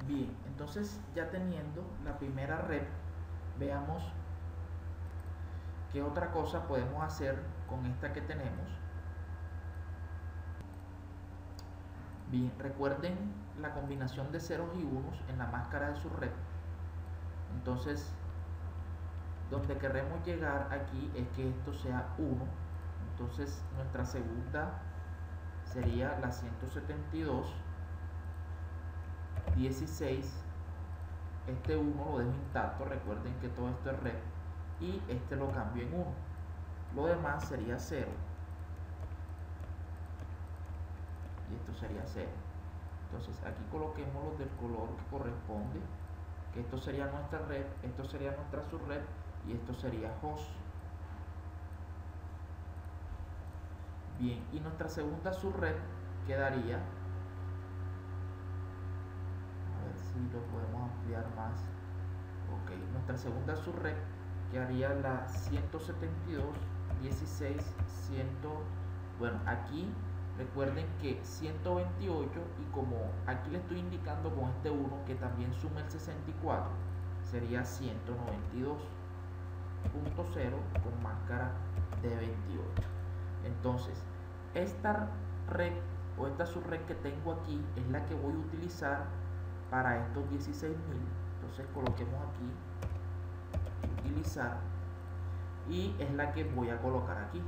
Bien, entonces ya teniendo la primera rep, veamos qué otra cosa podemos hacer con esta que tenemos. Bien, recuerden la combinación de ceros y unos en la máscara de su rep. Entonces, donde queremos llegar aquí es que esto sea 1. Entonces, nuestra segunda sería la 172, 16. Este 1 lo dejo intacto, recuerden que todo esto es rep. Y este lo cambio en 1. Lo demás sería 0. Y esto sería 0. Entonces aquí coloquemos los del color que corresponde, que esto sería nuestra rep, esto sería nuestra subrep y esto sería host. Bien, y nuestra segunda subrep quedaría, a ver si lo podemos ampliar más. Ok, nuestra segunda subrep quedaría la 172, 16, 100. Bueno, aquí recuerden que 128, y como aquí le estoy indicando con este 1 que también suma el 64, sería 192.0 con máscara de 28. Entonces, esta red o esta subred que tengo aquí es la que voy a utilizar para estos 16.000. Entonces coloquemos aquí utilizar y es la que voy a colocar aquí.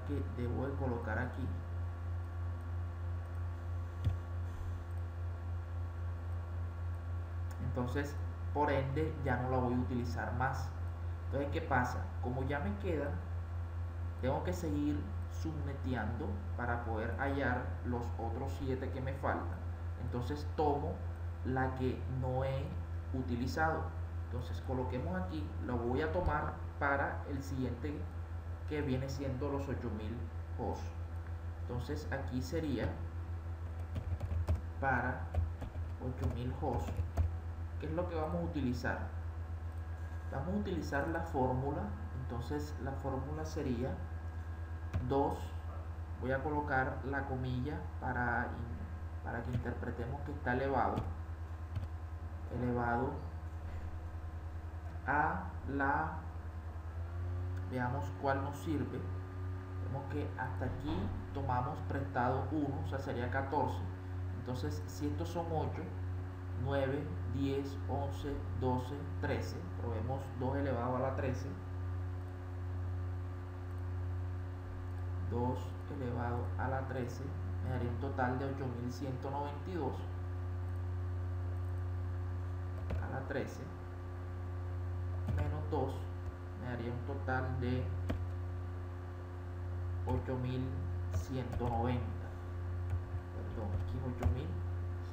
Que debo de colocar aquí. Entonces, por ende, ya no la voy a utilizar más. Entonces, ¿qué pasa? Como ya me queda, tengo que seguir subneteando para poder hallar los otros 7 que me faltan. Entonces, tomo la que no he utilizado. Entonces, coloquemos aquí, lo voy a tomar para el siguiente, que viene siendo los 8000 hosts. Entonces aquí sería para 8000 hosts. ¿Qué es lo que vamos a utilizar? Vamos a utilizar la fórmula. Entonces la fórmula sería 2, voy a colocar la comilla para que interpretemos que está elevado a la, veamos cuál nos sirve. Vemos que hasta aquí tomamos prestado 1, o sea sería 14. Entonces si estos son 8, 9, 10, 11, 12, 13, probemos 2 elevado a la 13, 2 elevado a la 13 me daría un total de 8192 a la 13 menos 2 me daría un total de 8190. Perdón, aquí es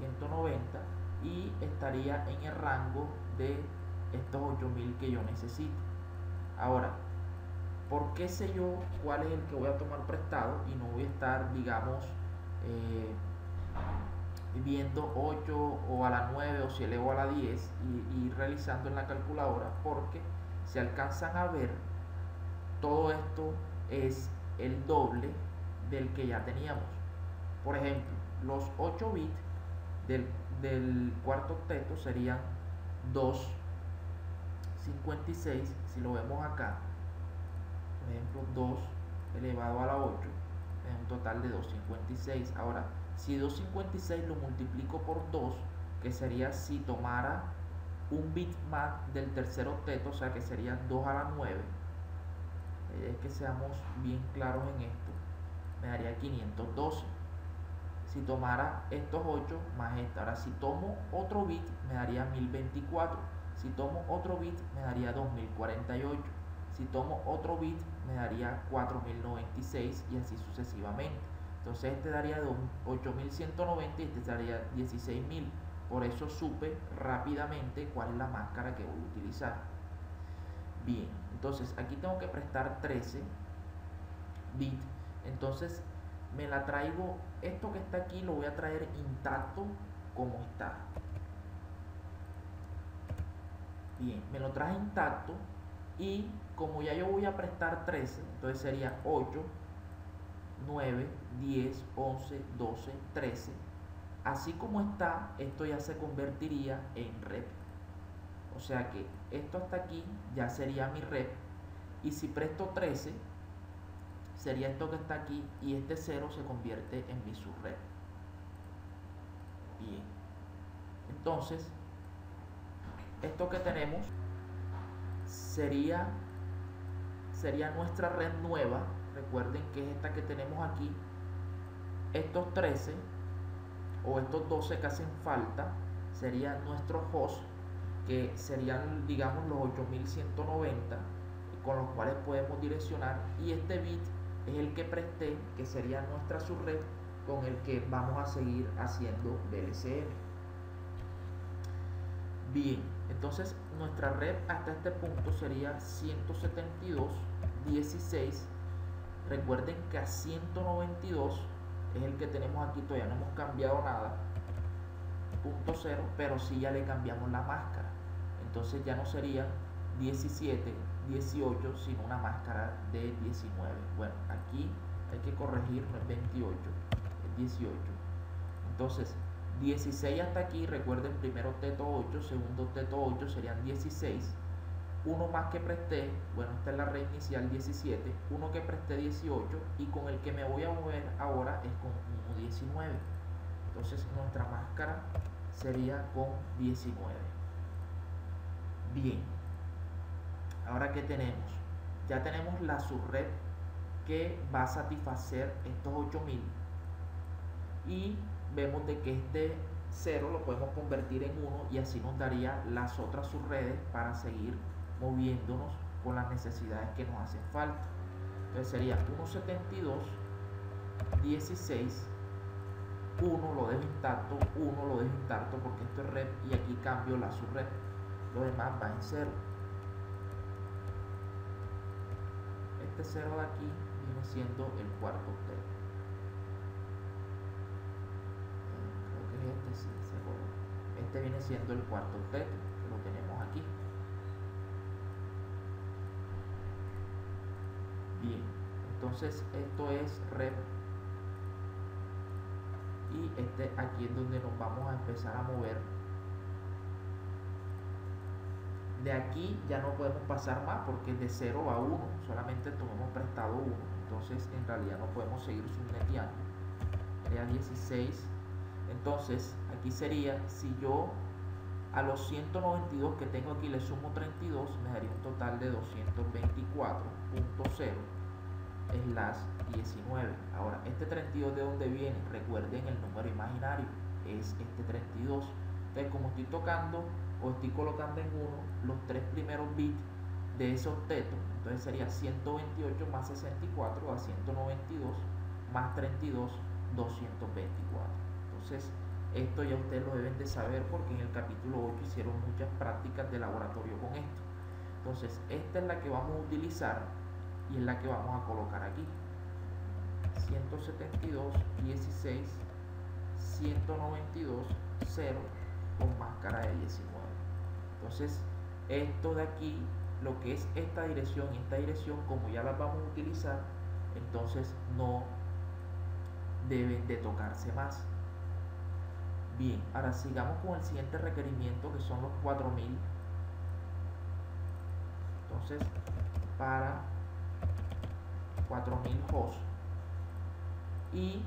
8190 y estaría en el rango de estos 8000 que yo necesito. Ahora, ¿por qué sé yo cuál es el que voy a tomar prestado y no voy a estar, digamos, viendo 8 o a la 9 o si elevo a la 10 y realizando en la calculadora? Porque si alcanzan a ver, todo esto es el doble del que ya teníamos. Por ejemplo, los 8 bits del cuarto octeto serían 256. Si lo vemos acá, por ejemplo, 2 elevado a la 8 es un total de 256. Ahora, si 256 lo multiplico por 2, que sería si tomara un bit más del tercer octeto, o sea que sería 2 a la 9, es que seamos bien claros en esto, me daría 512. Si tomara estos 8 más esta, ahora si tomo otro bit me daría 1024. Si tomo otro bit me daría 2048. Si tomo otro bit me daría 4096 y así sucesivamente. Entonces este daría 8190 y este daría 16000. Por eso supe rápidamente cuál es la máscara que voy a utilizar. Bien, entonces aquí tengo que prestar 13 bits. Entonces me la traigo, esto que está aquí lo voy a traer intacto como está. Bien, me lo traje intacto y como ya yo voy a prestar 13, entonces sería 8, 9, 10, 11, 12, 13. Así como está, esto ya se convertiría en rep. O sea que esto hasta aquí ya sería mi rep. Y si presto 13, sería esto que está aquí, y este 0 se convierte en mi subrep. Bien. Entonces, esto que tenemos sería nuestra red nueva. Recuerden que es esta que tenemos aquí. Estos 13 o estos 12 que hacen falta serían nuestros hosts, que serían, digamos, los 8190, con los cuales podemos direccionar, y este bit es el que presté, que sería nuestra subred con el que vamos a seguir haciendo VLCM. Bien, entonces nuestra red hasta este punto sería 172.16. Recuerden que a 192 es el que tenemos aquí, todavía no hemos cambiado nada, punto 0, pero sí ya le cambiamos la máscara. Entonces ya no sería 17, 18, sino una máscara de 19. Bueno, aquí hay que corregir, no es 28, es 18. Entonces 16 hasta aquí, recuerden, primero teto 8, segundo teto 8, serían 16. Uno más que presté, bueno, esta es la red inicial 17, uno que presté 18, y con el que me voy a mover ahora es con 19. Entonces nuestra máscara sería con 19. Bien, ahora ¿qué tenemos? Ya tenemos la subred que va a satisfacer estos 8000, y vemos de que este 0 lo podemos convertir en 1, y así nos daría las otras subredes para seguir moviéndonos con las necesidades que nos hacen falta. Entonces sería 172.16, 1 lo dejo intacto, 1 lo dejo intacto porque esto es rep, y aquí cambio la subred, lo demás va en 0. Este 0 de aquí viene siendo el cuarto octeto. Creo que es este, sí, este viene siendo el cuarto octeto, que lo tenemos aquí. Bien, entonces esto es rep, y este aquí es donde nos vamos a empezar a mover. De aquí ya no podemos pasar más porque de 0 a 1 solamente tomamos prestado 1, entonces en realidad no podemos seguir subneteando. Sería 16. Entonces aquí sería, si yo a los 192 que tengo aquí le sumo 32, me daría un total de 224.0/19. Ahora, este 32 ¿de dónde viene? Recuerden el número imaginario, es este 32. Entonces, como estoy tocando o estoy colocando en 1 los 3 primeros bits de ese octeto, entonces sería 128 más 64 a 192 más 32, 224. Entonces, esto ya ustedes lo deben de saber porque en el capítulo 8 hicieron muchas prácticas de laboratorio con esto. Entonces, esta es la que vamos a utilizar y es la que vamos a colocar aquí. 172.16, 192, 0 con máscara de 19. Entonces, esto de aquí, lo que es esta dirección y esta dirección, como ya las vamos a utilizar, entonces no deben de tocarse más. Bien, ahora sigamos con el siguiente requerimiento, que son los 4000. Entonces, para 4000 hosts, y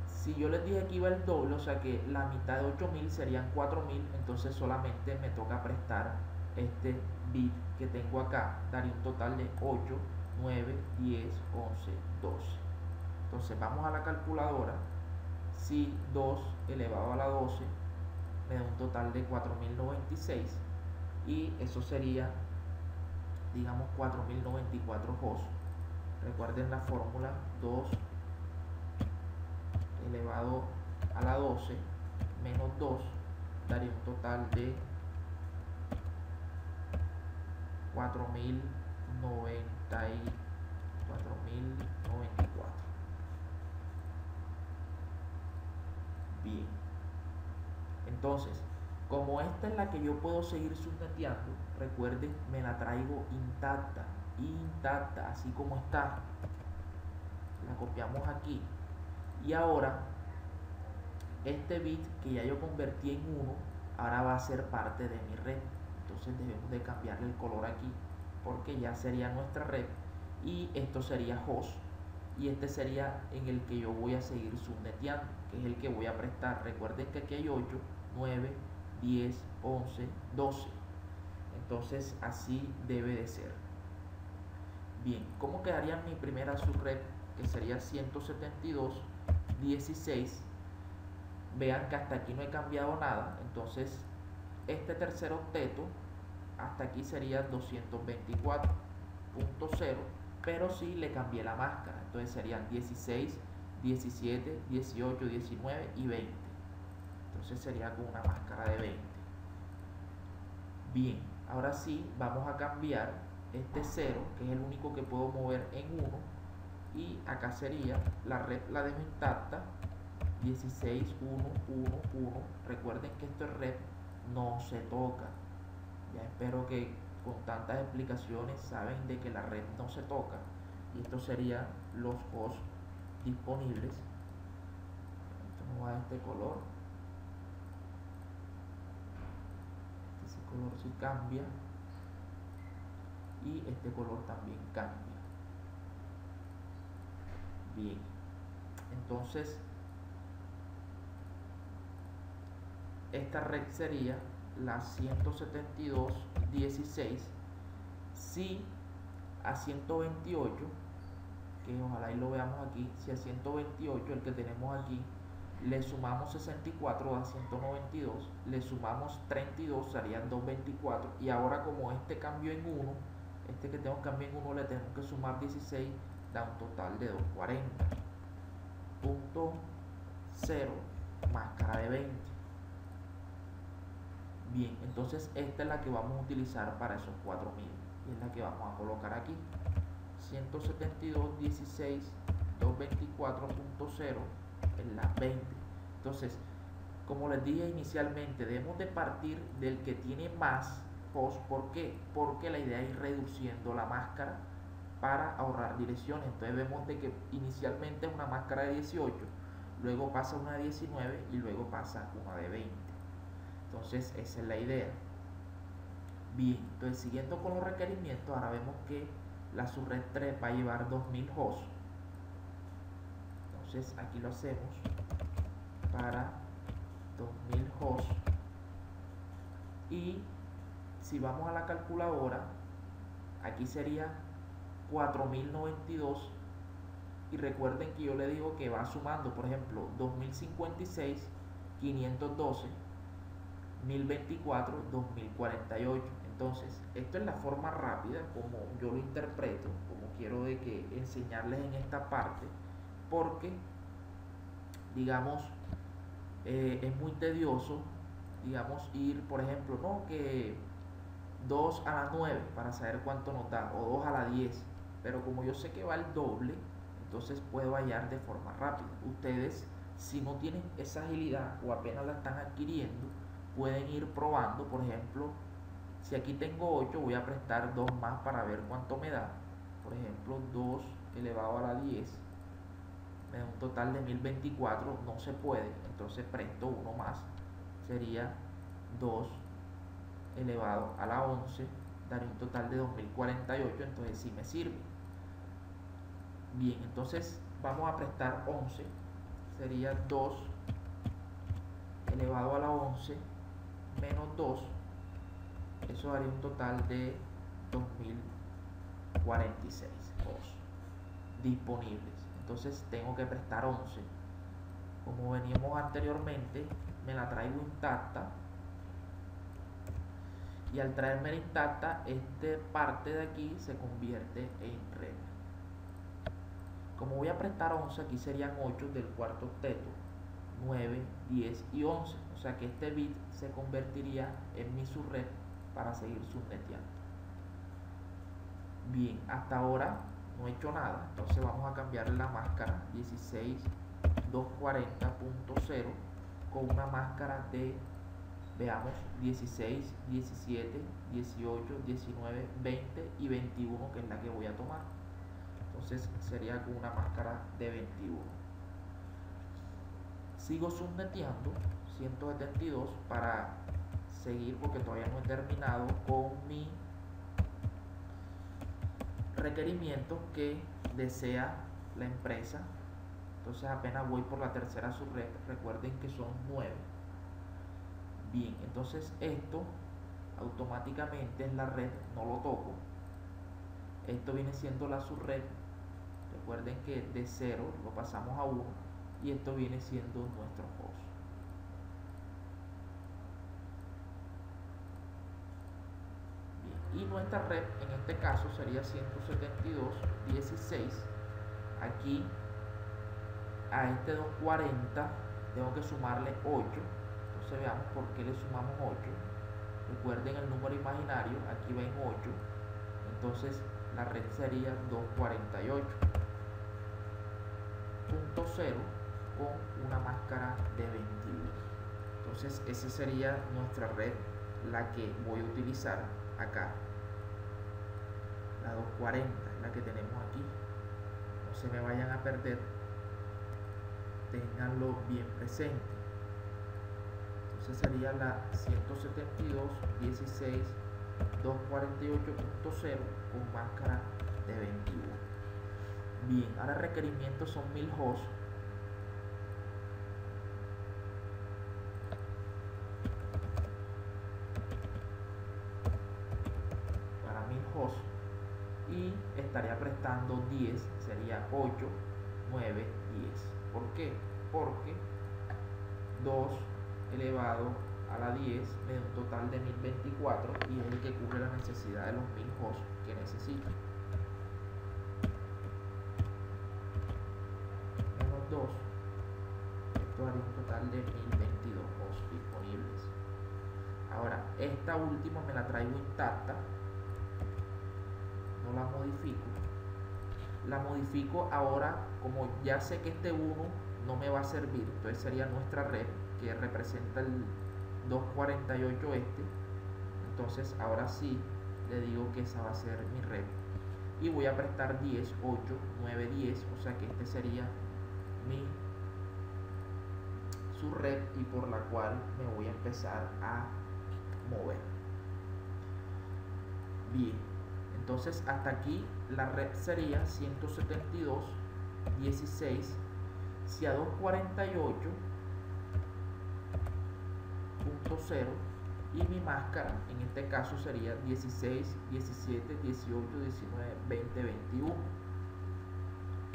si yo les dije que iba el doble, o sea que la mitad de 8000 serían 4000, entonces solamente me toca prestar este bit que tengo acá, daría un total de 8, 9, 10, 11, 12. Entonces vamos a la calculadora. Si 2 elevado a la 12 me da un total de 4096, y eso sería, digamos, 4094 hosts. Recuerden la fórmula: 2 elevado a la 12 menos 2 daría un total de 4094. Bien, entonces Como esta es la que yo puedo seguir subneteando, recuerden, me la traigo intacta, así como está. La copiamos aquí. Y ahora, este bit que ya yo convertí en 1, ahora va a ser parte de mi red. Entonces debemos de cambiarle el color aquí, porque ya sería nuestra red. Y esto sería host. Y este sería en el que yo voy a seguir subneteando, que es el que voy a prestar. Recuerden que aquí hay 8, 9, 10, 11, 12. Entonces así debe de ser. Bien, ¿cómo quedaría mi primera subred? Que sería 172.16. Vean que hasta aquí no he cambiado nada. Entonces este tercer octeto hasta aquí sería 224.0, pero sí le cambié la máscara. Entonces serían 16, 17, 18, 19 y 20. Entonces sería con una máscara de 20. Bien, ahora sí vamos a cambiar este 0, que es el único que puedo mover en 1, y acá sería la red, la dejo intacta, 16, 1, 1, 1. Recuerden que esto es red, no se toca. Ya espero que con tantas explicaciones saben de que la red no se toca. Y estos serían los hosts disponibles. Esto no va a este color. Ese color sí cambia. Y este color también cambia. Bien. Entonces, esta red sería la 172.16. Si a 128, que ojalá y lo veamos aquí, si a 128, el que tenemos aquí, le sumamos 64 a 192, le sumamos 32, serían 224. Y ahora como este cambió en 1, este que tengo cambio en 1, le tenemos que sumar 16, da un total de 240. Punto 0, máscara de 20. Bien, entonces esta es la que vamos a utilizar para esos 4000 y es la que vamos a colocar aquí. 172.16, 224.0 en las 20. Entonces, como les dije inicialmente, debemos de partir del que tiene más host. ¿Por qué? Porque la idea es ir reduciendo la máscara para ahorrar direcciones. Entonces vemos de que inicialmente es una máscara de 18, luego pasa una de 19 y luego pasa una de 20. Entonces esa es la idea. Bien, entonces siguiendo con los requerimientos, ahora vemos que la subred 3 va a llevar 2000 hosts. Entonces aquí lo hacemos para 2000 hosts. Y si vamos a la calculadora, aquí sería 4092. Y recuerden que yo le digo que va sumando, por ejemplo, 2056, 512, 1024, 2048. Entonces, esto es la forma rápida como yo lo interpreto, como quiero de que enseñarles en esta parte, porque, digamos, es muy tedioso, digamos, ir, por ejemplo, no que 2 a la 9 para saber cuánto nos da, o 2 a la 10, pero como yo sé que va el doble, entonces puedo hallar de forma rápida. Ustedes, si no tienen esa agilidad o apenas la están adquiriendo, pueden ir probando. Por ejemplo, si aquí tengo 8, voy a prestar 2 más para ver cuánto me da. Por ejemplo, 2 elevado a la 10 me da un total de 1024. No se puede, entonces presto uno más, sería 2 elevado a la 11, daría un total de 2048. Entonces sí me sirve. Bien, entonces vamos a prestar 11, sería 2 elevado a la 11 menos 2, eso daría un total de 2046 disponibles. Entonces tengo que prestar 11. Como veníamos anteriormente, me la traigo intacta, y al traerme intacta, esta parte de aquí se convierte en red. Como voy a prestar 11, aquí serían 8 del cuarto octeto, 9, 10 y 11. O sea que este bit se convertiría en mi subred para seguir subneteando. Bien, hasta ahora no he hecho nada. Entonces vamos a cambiarle la máscara 16240.0 con una máscara de Veamos 16, 17, 18, 19, 20 y 21, que es la que voy a tomar. Entonces sería con una máscara de 21. Sigo subneteando 172 para seguir, porque todavía no he terminado con mi requerimiento que desea la empresa. Entonces apenas voy por la tercera subred. Recuerden que son 9. Bien, entonces esto automáticamente es la red, no lo toco. Esto viene siendo la subred. Recuerden que de 0 lo pasamos a 1 y esto viene siendo nuestro host. Bien, y nuestra red en este caso sería 172.16. Aquí a este 240 tengo que sumarle 8. Entonces veamos por qué le sumamos 8. Recuerden el número imaginario, aquí ven 8. Entonces la red sería 248.0 con una máscara de 21. Entonces esa sería nuestra red, la que voy a utilizar acá. La 240 es la que tenemos aquí. No se me vayan a perder, ténganlo bien presente. Entonces sería la 172.16 248.0 con máscara de 21. Bien, ahora el requerimiento son 1000 hosts. Para 1000 hosts, y estaría prestando 10, sería 8, 9, 10. ¿Por qué? Porque 2 elevado a la 10 me da un total de 1024 y es el que cubre la necesidad de los 1000 hosts que necesito. Menos 2, esto daría un total de 1022 hosts disponibles. Ahora, esta última me la traigo intacta, no la modifico. La modifico ahora, como ya sé que este 1 no me va a servir, entonces sería nuestra red que representa el 248 este. Entonces ahora sí le digo que esa va a ser mi red y voy a prestar 10, 8, 9, 10, o sea que este sería mi subred y por la cual me voy a empezar a mover. Bien, entonces hasta aquí la red sería 172.16. Si a 248.0 y mi máscara en este caso sería 16, 17, 18, 19, 20, 21,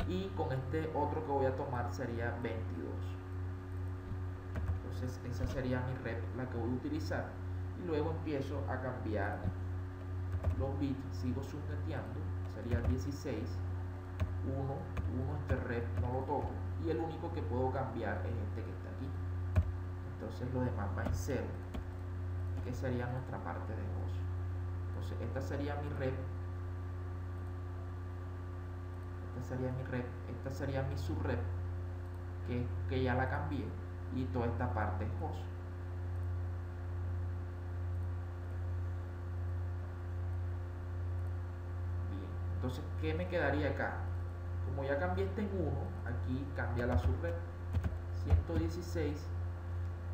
y con este otro que voy a tomar sería 22. Entonces esa sería mi red, la que voy a utilizar, y luego empiezo a cambiar los bits, sigo subneteando, sería 16, 1, este red no lo toco, y el único que puedo cambiar es este que está aquí. Entonces lo demás va en 0, que sería nuestra parte de host. Entonces esta sería mi red, esta sería mi subred, que ya la cambié, y toda esta parte es host. Bien, entonces ¿qué me quedaría acá? Como ya cambié este en 1, aquí cambia la subred, 116.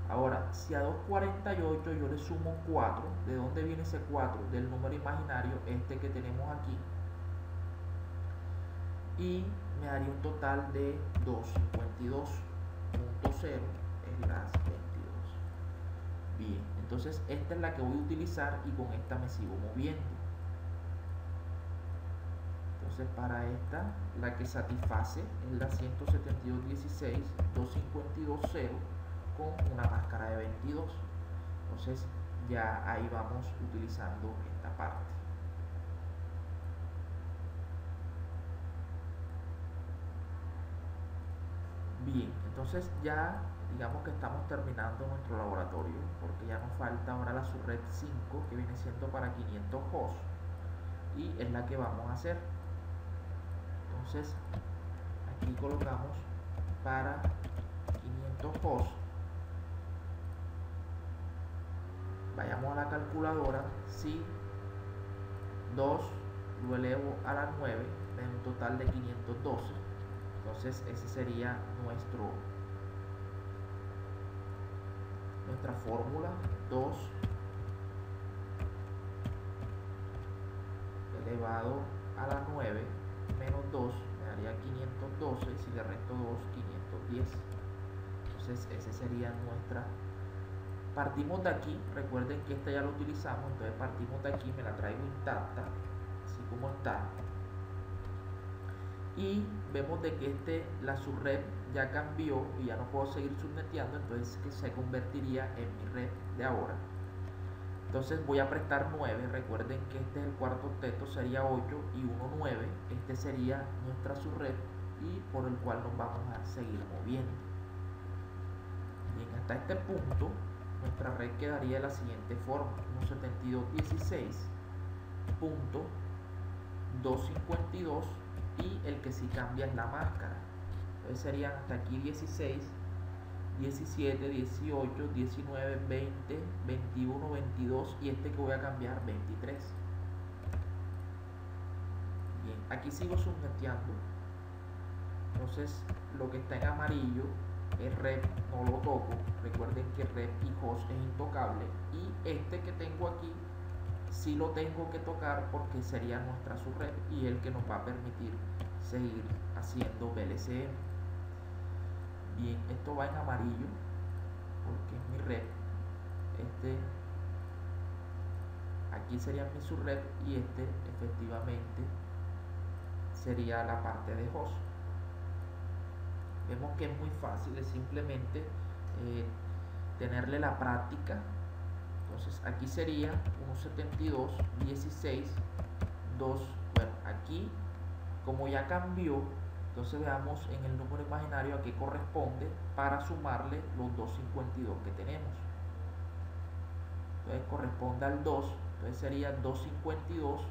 Ahora, si a 248 yo le sumo 4, ¿de dónde viene ese 4? Del número imaginario, este que tenemos aquí. Y me daría un total de 252.0, es las 22. Bien, entonces esta es la que voy a utilizar y con esta me sigo moviendo. Entonces para esta, la que satisface es la 172.16, 252.0 con una máscara de 22. Entonces ya ahí vamos utilizando esta parte. Bien, entonces ya digamos que estamos terminando nuestro laboratorio, porque ya nos falta ahora la subred 5, que viene siendo para 500 hosts, y es la que vamos a hacer. Entonces aquí colocamos para 500 hosts vayamos a la calculadora. Si 2 lo elevo a la 9 me da un total de 512. Entonces ese sería nuestra fórmula. 2 elevado a la 9 menos 2 me daría 512, y si le resto 2, 510. Entonces ese sería nuestra. Partimos de aquí, recuerden que esta ya lo utilizamos, entonces partimos de aquí, me la traigo intacta, así como está. Y vemos de que la subred ya cambió y ya no puedo seguir subneteando, entonces que se convertiría en mi red de ahora. Entonces voy a prestar 9, recuerden que este es el cuarto octeto, sería 8 y 1, 9. Este sería nuestra subred y por el cual nos vamos a seguir moviendo. Bien, hasta este punto nuestra red quedaría de la siguiente forma: 172.16.252 y el que sí cambia es la máscara. Entonces serían hasta aquí 16, 17, 18, 19, 20, 21, 22 y este que voy a cambiar 23. Bien, aquí sigo subneteando. Entonces lo que está en amarillo es rep, no lo toco. Recuerden que rep y host es intocable, y este que tengo aquí sí lo tengo que tocar porque sería nuestra subred y el que nos va a permitir seguir haciendo VLCM. Bien, esto va en amarillo porque es mi red. Aquí sería mi subred y efectivamente sería la parte de host. Vemos que es muy fácil, es simplemente tenerle la práctica. Entonces aquí sería 172.16.2. Bueno, aquí como ya cambió, entonces veamos en el número imaginario a qué corresponde para sumarle los 252 que tenemos. Entonces corresponde al 2, entonces sería 252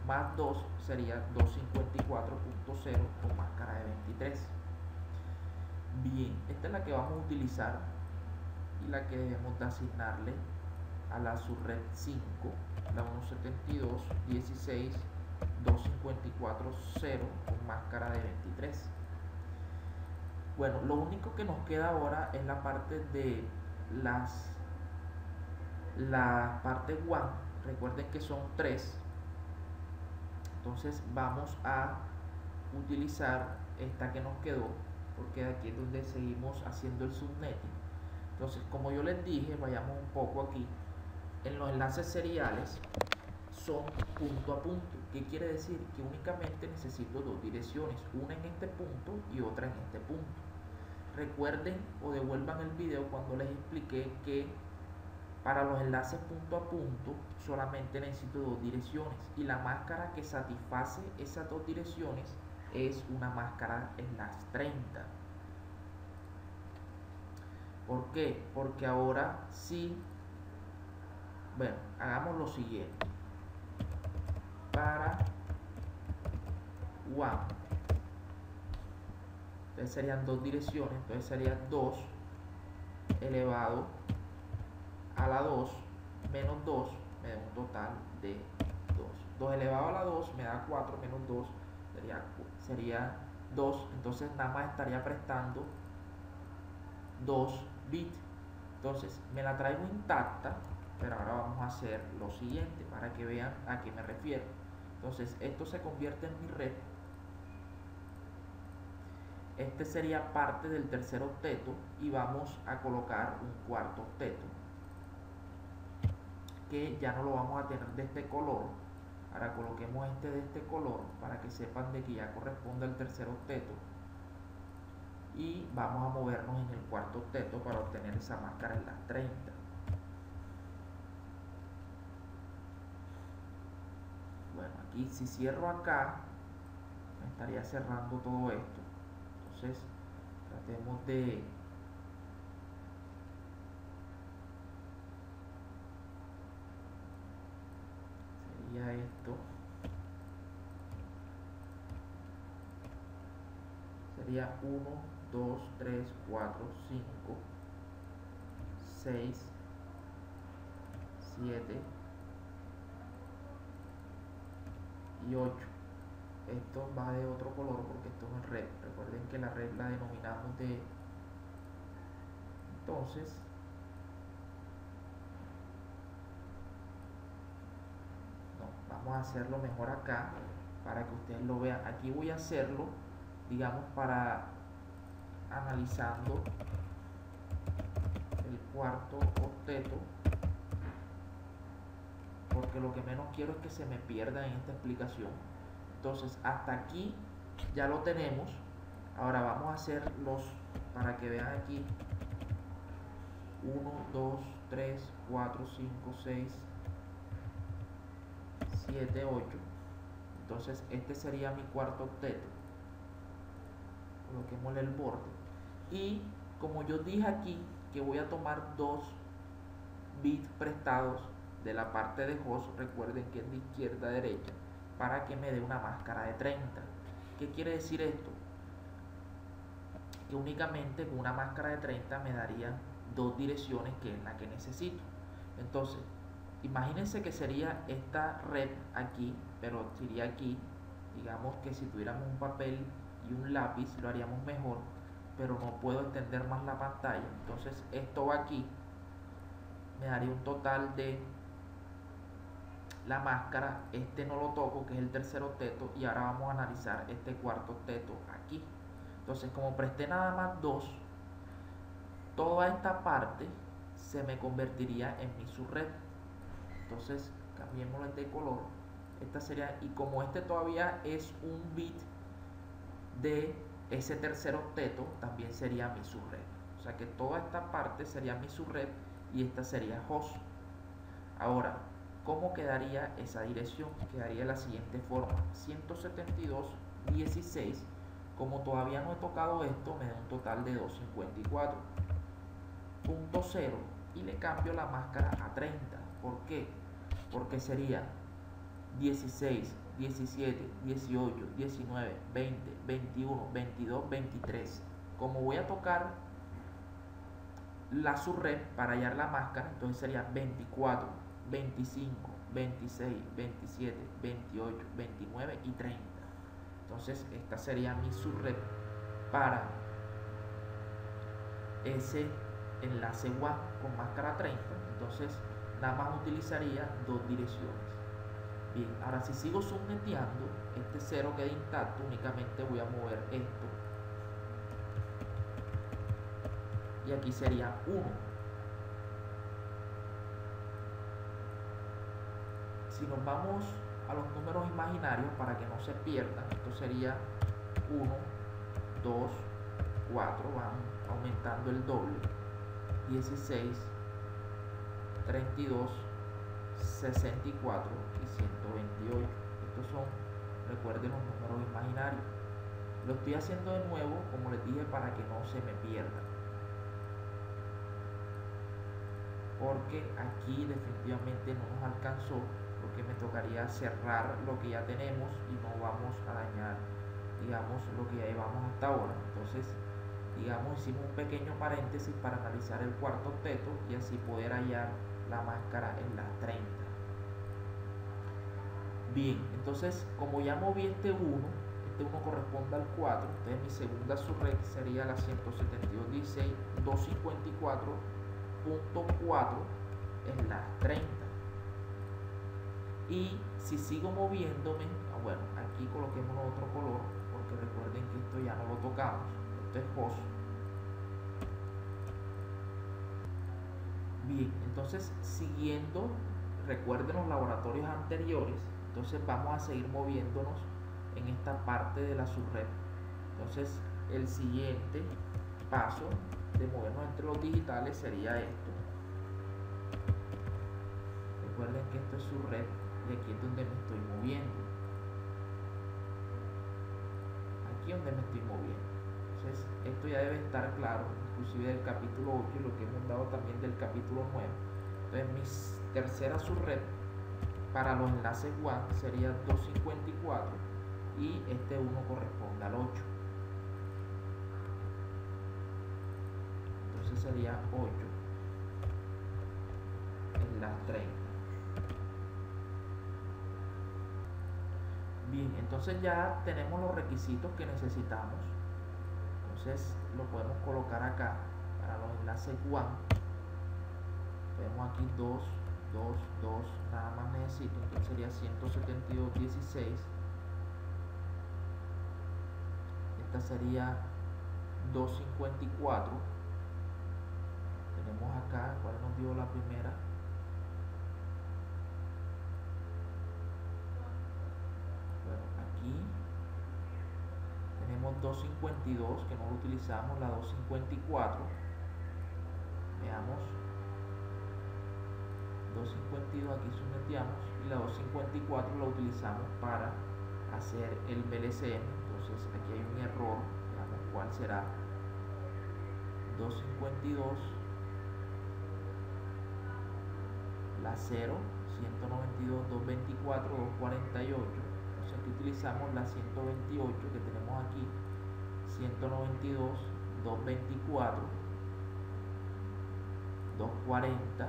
más 2 sería 254.0 con máscara de 23. Bien, esta es la que vamos a utilizar y la que debemos de asignarle a la subred 5, la 172.16.254.0 con máscara de 23. Bueno, lo único que nos queda ahora es la parte de la parte one. Recuerden que son 3. Entonces vamos a utilizar esta que nos quedó, porque aquí es donde seguimos haciendo el subnetting. Entonces, como yo les dije, vayamos un poco aquí. En los enlaces seriales son punto a punto. ¿Qué quiere decir? Que únicamente necesito dos direcciones, una en este punto y otra en este punto. Recuerden o devuelvan el video cuando les expliqué que para los enlaces punto a punto solamente necesito dos direcciones, y la máscara que satisface esas dos direcciones es una máscara slash 30. ¿Por qué? Porque ahora sí. Bueno, hagamos lo siguiente. Para one, entonces serían dos direcciones, entonces sería 2 elevado a la 2 menos 2 me da un total de 2. 2 elevado a la 2 me da 4 menos 2 sería 2. Entonces nada más estaría prestando 2 bits. Entonces me la traigo intacta, pero ahora vamos a hacer lo siguiente para que vean a qué me refiero. Entonces esto se convierte en mi red. Este sería parte del tercer octeto y vamos a colocar un cuarto octeto, que ya no lo vamos a tener de este color. Ahora coloquemos este de este color para que sepan de que ya corresponde al tercer octeto, y vamos a movernos en el cuarto octeto para obtener esa máscara en las 30. Bueno, aquí si cierro acá me estaría cerrando todo esto. Entonces tratemos de esto sería 1, 2, 3, 4, 5, 6, 7 y 8. Esto va de otro color porque esto no es red. Recuerden que la red la denominamos de... Entonces, no, vamos a hacerlo mejor acá para que ustedes lo vean. Aquí voy a hacerlo, digamos, para analizando el cuarto octeto, porque lo que menos quiero es que se me pierda en esta explicación. Entonces hasta aquí ya lo tenemos. Ahora vamos a hacer para que vean aquí: 1, 2, 3, 4, 5, 6, 7, 8. Entonces este sería mi cuarto octeto. Coloquémosle el borde. Y como yo dije aquí que voy a tomar 2 bits prestados de la parte de host, recuerden que es de izquierda a derecha, para que me dé una máscara de 30. ¿Qué quiere decir esto? Que únicamente con una máscara de 30 me daría 2 direcciones, que es la que necesito. Entonces, imagínense que sería esta red aquí, pero sería aquí. Digamos que si tuviéramos un papel y un lápiz lo haríamos mejor, pero no puedo extender más la pantalla. Entonces esto va aquí, me daría un total de la máscara. Este no lo toco, que es el tercer octeto, y ahora vamos a analizar este cuarto octeto aquí. Entonces, como presté nada más 2, toda esta parte se me convertiría en mi subred. Entonces cambiémoslo de color. Esta sería, y como este todavía es un bit de ese tercer octeto, también sería mi subred. O sea que toda esta parte sería mi subred y esta sería host. Ahora, ¿cómo quedaría esa dirección? Quedaría de la siguiente forma: 172.16. Como todavía no he tocado esto, me da un total de 254.0 y le cambio la máscara a 30. ¿Por qué? Porque sería 16, 17, 18, 19, 20, 21, 22, 23. Como voy a tocar la subred para hallar la máscara, entonces sería 24, 25, 26, 27, 28, 29 y 30. Entonces esta sería mi subred para ese enlace WAN con máscara 30. Entonces nada más utilizaría 2 direcciones. Bien, ahora si sigo subneteando, este 0 queda intacto, únicamente voy a mover esto y aquí sería 1. Si nos vamos a los números imaginarios para que no se pierdan, esto sería 1, 2, 4, van aumentando el doble, 16, 32, 64 y 128. Estos son, recuerden, los números imaginarios. Lo estoy haciendo de nuevo, como les dije, para que no se me pierda, porque aquí definitivamente no nos alcanzó, porque me tocaría cerrar lo que ya tenemos y no vamos a dañar, digamos, lo que ya llevamos hasta ahora. Entonces, digamos, hicimos un pequeño paréntesis para analizar el cuarto octeto y así poder hallar la máscara en las 30. Bien, entonces como ya moví este 1 corresponde al 4, entonces mi segunda subred sería la 172.16, 254.4 en las 30. Y si sigo moviéndome, bueno, aquí coloquemos otro color, porque recuerden que esto ya no lo tocamos, esto es host. Bien, entonces siguiendo, recuerden los laboratorios anteriores, entonces vamos a seguir moviéndonos en esta parte de la subred. Entonces el siguiente paso de movernos entre los digitales sería esto. Recuerden que esto es subred y aquí es donde me estoy moviendo. Aquí es donde me estoy moviendo. Entonces esto ya debe estar claro, inclusive del capítulo 8 y lo que hemos dado también del capítulo 9. Entonces mi tercera subred para los enlaces WAN sería 254 y este 1 corresponde al 8. Entonces sería 8 en las 30. Bien, entonces ya tenemos los requisitos que necesitamos. Entonces lo podemos colocar acá para los enlaces WAN. Vemos aquí 2, 2, 2, nada más necesito, entonces sería 172.16. Esta sería 254. Tenemos acá, ¿cuál nos dio la primera? Bueno, aquí tenemos 252 que no lo utilizamos, la 254. Veamos. 252 aquí someteamos y la 254 la utilizamos para hacer el VLCM. Entonces aquí hay un error, veamos cuál será. 252 la 0, 192, 224, 248. Entonces aquí utilizamos la 128 que tenemos aquí, 192, 224, 240.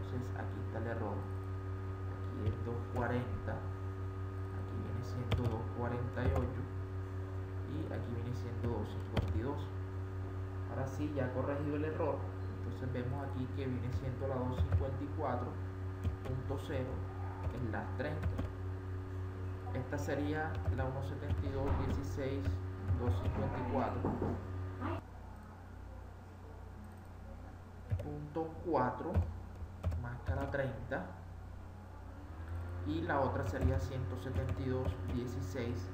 Entonces aquí está el error, aquí es 240, aquí viene siendo 248 y aquí viene siendo 252. Ahora sí, ya corregido el error, entonces vemos aquí que viene siendo la 254.0 en las 30. Esta sería la 172.16, 254.4 máscara 30 y la otra sería 172.16,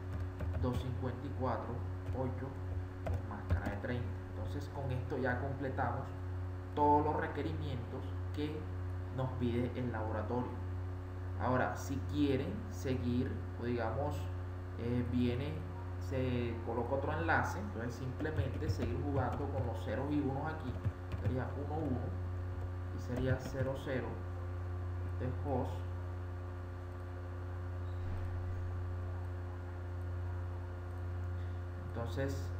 254.8 con máscara de 30. Entonces con esto ya completamos todos los requerimientos que nos pide el laboratorio. Ahora, si quieren seguir, o digamos, se coloca otro enlace, entonces simplemente seguir jugando con los ceros y unos aquí, sería 1, 1 y sería 0, 0 de host. Entonces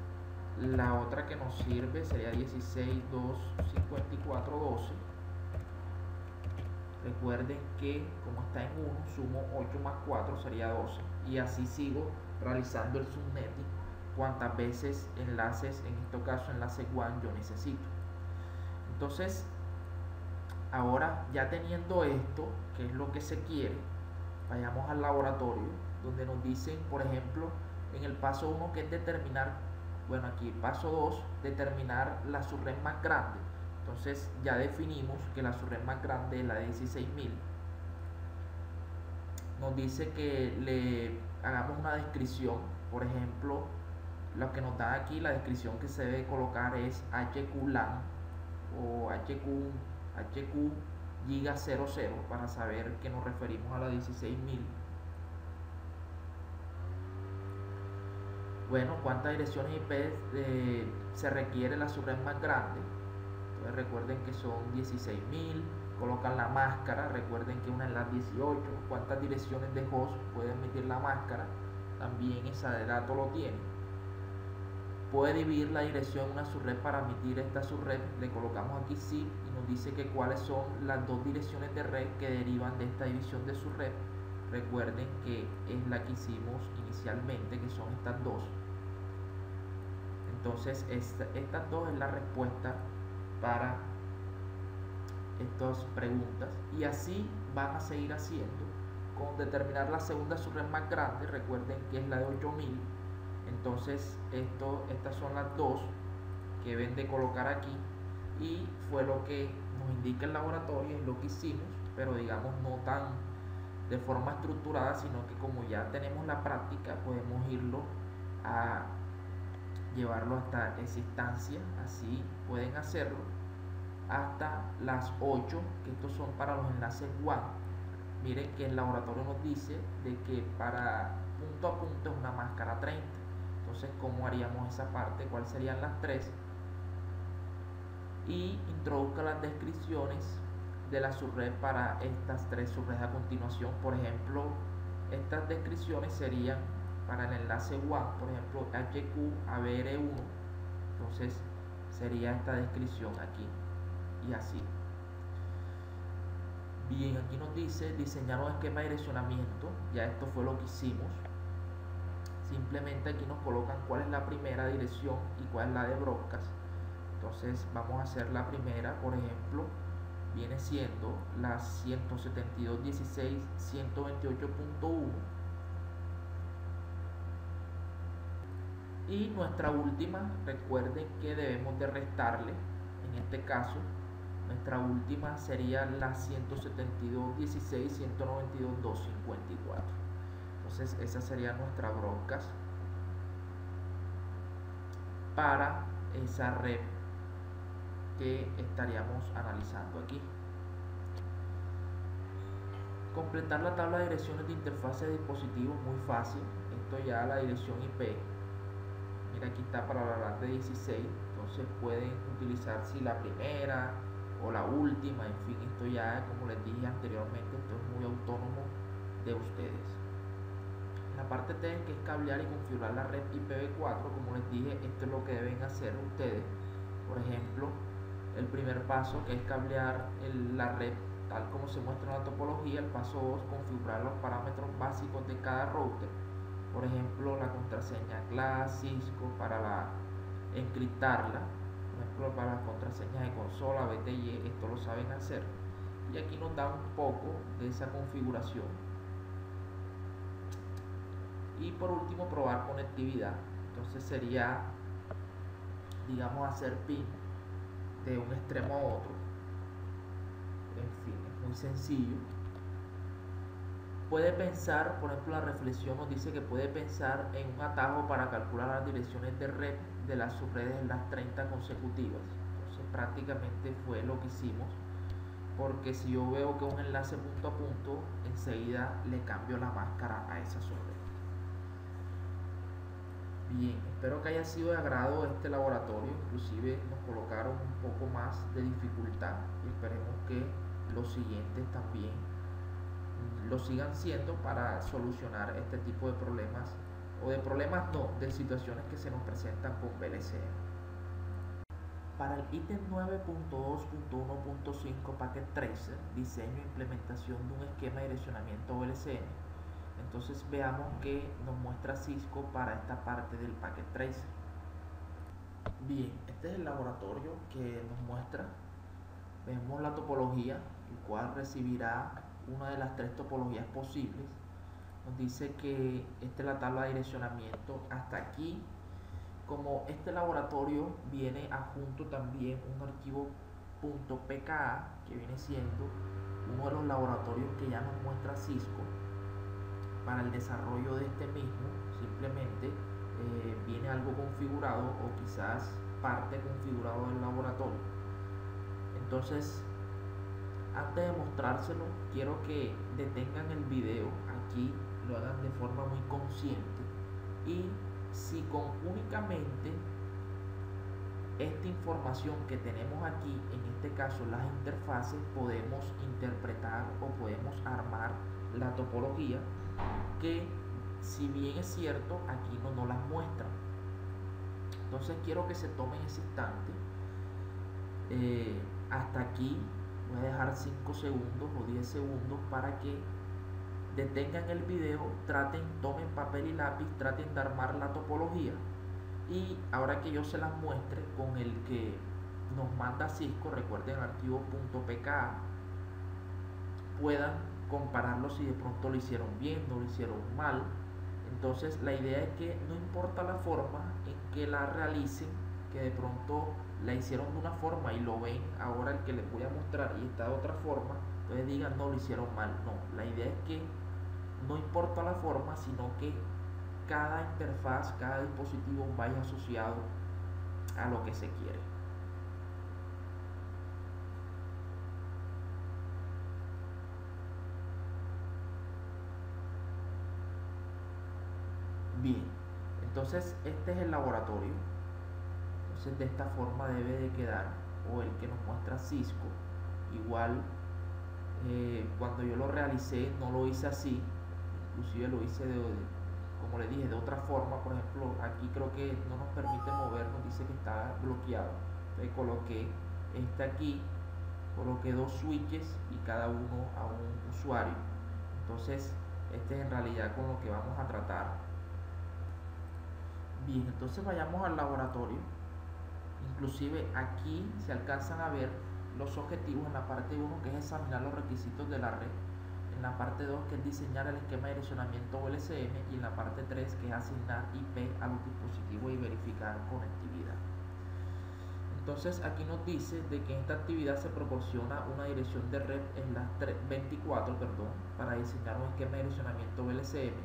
la otra que nos sirve sería 16, 2, 54, 12. Recuerden que como está en 1, sumo 8 más 4 sería 12 y así sigo realizando el subnetting cuantas veces enlaces, en este caso enlace WAN, yo necesito. Entonces ahora ya teniendo esto, que es lo que se quiere, vayamos al laboratorio donde nos dicen, por ejemplo, en el paso 1 que es determinar, bueno, aquí paso 2, determinar la subred más grande. Entonces ya definimos que la subred más grande es la de 16.000. Nos dice que le hagamos una descripción, por ejemplo, lo que nos da aquí, la descripción que se debe colocar es HQLAN o HQ giga 00 para saber que nos referimos a la 16.000. Bueno, ¿cuántas direcciones IP se requiere la subred más grande? Entonces recuerden que son 16.000, colocan la máscara, recuerden que una es la 18, cuántas direcciones de host puede emitir la máscara, también esa de datos lo tiene. Puede dividir la dirección en una subred para emitir esta subred, le colocamos aquí zip y nos dice que cuáles son las dos direcciones de red que derivan de esta división de subred. Recuerden que es la que hicimos inicialmente, que son estas dos. Entonces estas dos es la respuesta para estas preguntas y así van a seguir haciendo con determinar la segunda subred más grande. Recuerden que es la de 8000. Entonces estas son las dos que deben de colocar aquí y fue lo que nos indica el laboratorio, es lo que hicimos, pero digamos no tan de forma estructurada, sino que como ya tenemos la práctica podemos irlo a llevarlo hasta esa instancia. Así pueden hacerlo hasta las 8, que estos son para los enlaces WAN. Miren que el laboratorio nos dice de que para punto a punto es una máscara 30. Entonces, ¿cómo haríamos esa parte? ¿Cuáles serían las 3? Y introduzca las descripciones de la subred para estas 3 subredes a continuación. Por ejemplo, estas descripciones serían para el enlace WAN, por ejemplo, HQ ABR1. Entonces, sería esta descripción aquí y así. Bien, aquí nos dice diseñar un esquema de direccionamiento. Ya esto fue lo que hicimos. simplemente aquí nos colocan cuál es la primera dirección y cuál es la de broadcast. Entonces vamos a hacer la primera, por ejemplo, viene siendo la 172.16.128.1 y nuestra última, recuerden que debemos de restarle, en este caso nuestra última sería la 172.16.192.254. Entonces esa sería nuestra broadcast para esa red que estaríamos analizando aquí. Completar la tabla de direcciones de interfase de dispositivos, muy fácil. Esto ya la dirección IP, mira aquí está para la red de 16, entonces pueden utilizar si la primera o la última, en fin, esto ya, como les dije anteriormente, esto es muy autónomo de ustedes. La parte T, que es cablear y configurar la red IPv4, como les dije, esto es lo que deben hacer ustedes. Por ejemplo, el primer paso, que es cablear la red tal como se muestra en la topología. El paso 2, configurar los parámetros básicos de cada router. Por ejemplo, la contraseña class Cisco para encriptarla. Por ejemplo, para las contraseñas de consola, BTY, esto lo saben hacer. Y aquí nos da un poco de esa configuración. Y por último, probar conectividad. Entonces sería, digamos, hacer pin de un extremo a otro. En fin, es muy sencillo. Puede pensar, por ejemplo, la reflexión nos dice que puede pensar en un atajo para calcular las direcciones de red de las subredes en las 30 consecutivas. Entonces prácticamente fue lo que hicimos, porque si yo veo que un enlace punto a punto, enseguida le cambio la máscara a esa subred. Bien, espero que haya sido de agrado este laboratorio, inclusive nos colocaron un poco más de dificultad y esperemos que los siguientes también lo sigan siendo para solucionar este tipo de problemas, o de problemas no, de situaciones que se nos presentan con VLC. Para el ítem 9.2.1.5 packet tracer, diseño e implementación de un esquema de direccionamiento VLCN. Entonces veamos que nos muestra Cisco para esta parte del packet tracer. Bien, este es el laboratorio que nos muestra. Vemos la topología, el cual recibirá una de las 3 topologías posibles. Nos dice que esta es la tabla de direccionamiento. Hasta aquí, como este laboratorio viene adjunto también un archivo .pka, que viene siendo uno de los laboratorios que ya nos muestra Cisco para el desarrollo de este mismo. Simplemente viene algo configurado o quizás parte configurado del laboratorio. Entonces, antes de mostrárselo, quiero que detengan el video aquí, lo hagan de forma muy consciente, y si con únicamente esta información que tenemos aquí, en este caso las interfaces, podemos interpretar o podemos armar la topología, que si bien es cierto, aquí no nos las muestra. Entonces quiero que se tomen ese instante. Hasta aquí voy a dejar 5 segundos o 10 segundos para que detengan el video, tomen papel y lápiz, traten de armar la topología, y ahora que yo se las muestre con el que nos manda Cisco, recuerden el archivo .pka, puedan compararlo si de pronto lo hicieron bien, no lo hicieron mal. Entonces la idea es que no importa la forma en que la realicen, que de pronto la hicieron de una forma y lo ven ahora el que les voy a mostrar y está de otra forma, entonces digan no, lo hicieron mal. No, la idea es que no importa la forma, sino que cada interfaz, cada dispositivo vaya asociado a lo que se quiere. Bien, entonces este es el laboratorio. Entonces de esta forma debe de quedar, o el que nos muestra Cisco. Igual cuando yo lo realicé no lo hice así, inclusive lo hice como le dije, de otra forma. Por ejemplo, aquí creo que no nos permite mover, nos dice que está bloqueado. Entonces coloqué aquí, coloqué 2 switches y cada uno a un usuario. Entonces este es en realidad con lo que vamos a tratar. Bien, entonces vayamos al laboratorio. Inclusive aquí se alcanzan a ver los objetivos en la parte 1, que es examinar los requisitos de la red, en la parte 2, que es diseñar el esquema de direccionamiento VLCM, y en la parte 3, que es asignar IP a los dispositivos y verificar conectividad. Entonces aquí nos dice de que en esta actividad se proporciona una dirección de red en las 24, para diseñar un esquema de direccionamiento VLCM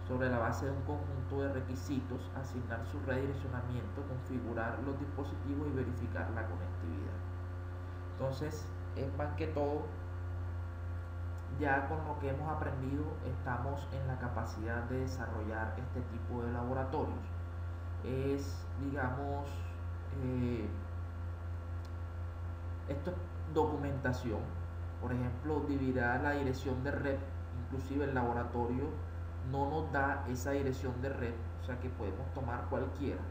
sobre la base de un conjunto de requisitos, asignar su red de direccionamiento, configurar los dispositivos y verificar la conectividad. Entonces es más que todo, ya con lo que hemos aprendido estamos en la capacidad de desarrollar este tipo de laboratorios. Es, digamos, esto es documentación. Por ejemplo, dividirá la dirección de red. Inclusive el laboratorio no nos da esa dirección de red, o sea que podemos tomar cualquiera,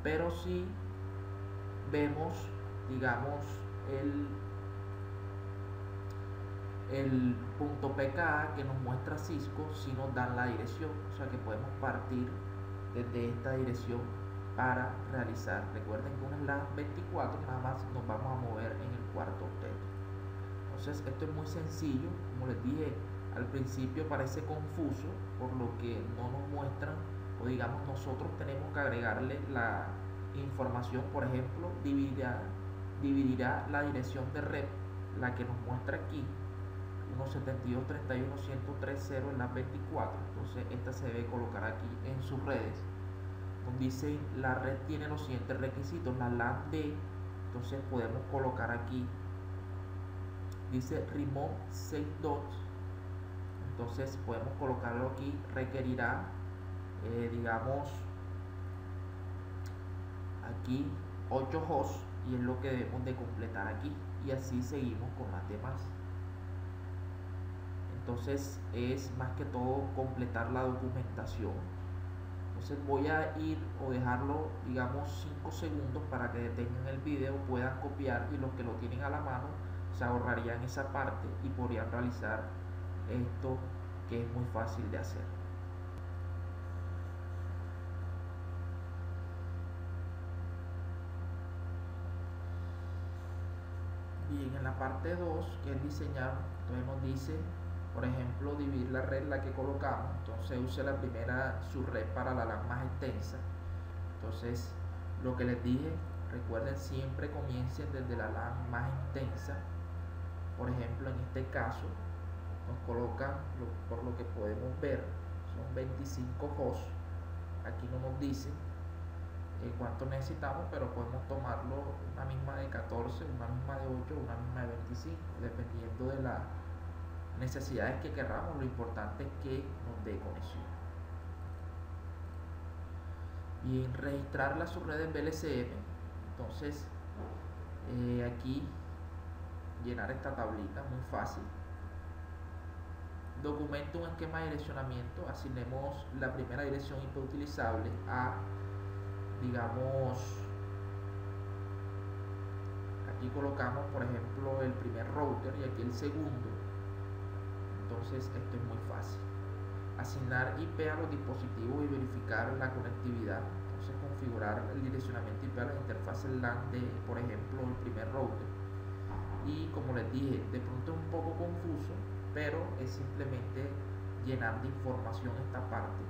pero si vemos, digamos, el punto PKA que nos muestra Cisco, si nos dan la dirección, o sea que podemos partir desde esta dirección para realizar. Recuerden que una es la 24, nada más nos vamos a mover en el cuarto octeto. Entonces esto es muy sencillo. Como les dije al principio, parece confuso por lo que no nos muestran, o digamos nosotros tenemos que agregarle la información. Por ejemplo, dividirá la dirección de red, la que nos muestra aquí, 172.31.103.0 en las 24. Entonces esta se debe colocar aquí en sus redes, donde dice la red tiene los siguientes requisitos, la LAN D. Entonces podemos colocar aquí, dice remote 6 dots. Entonces podemos colocarlo aquí, requerirá, digamos, aquí 8 hosts, y es lo que debemos de completar aquí, y así seguimos con las demás. Entonces es más que todo completar la documentación. Entonces voy a ir o dejarlo, digamos, 5 segundos para que detengan el video, puedan copiar, y los que lo tienen a la mano se ahorrarían esa parte y podrían realizar esto, que es muy fácil de hacer. Bien, en la parte 2, que es diseñar, entonces nos dice, por ejemplo, dividir la red la que colocamos. Entonces use la primera subred para la LAN más extensa. Entonces lo que les dije, recuerden, siempre comiencen desde la LAN más extensa. Por ejemplo, en este caso nos colocan, por lo que podemos ver, son 25 hosts. Aquí no nos dice cuánto necesitamos, pero podemos tomarlo una misma de 14, una misma de 8, una misma de 25, dependiendo de las necesidades que queramos. Lo importante es que nos dé conexión. Bien, registrar las subredes VLCM. Entonces aquí llenar esta tablita, muy fácil. Documento un esquema de direccionamiento, asignemos la primera dirección IP utilizable a, digamos, aquí colocamos por ejemplo el primer router y aquí el segundo. Entonces esto es muy fácil. Asignar IP a los dispositivos y verificar la conectividad. Entonces configurar el direccionamiento IP a las interfaces LAN de, por ejemplo, el primer router. Y como les dije, de pronto es un poco confuso, pero es simplemente llenar de información esta parte.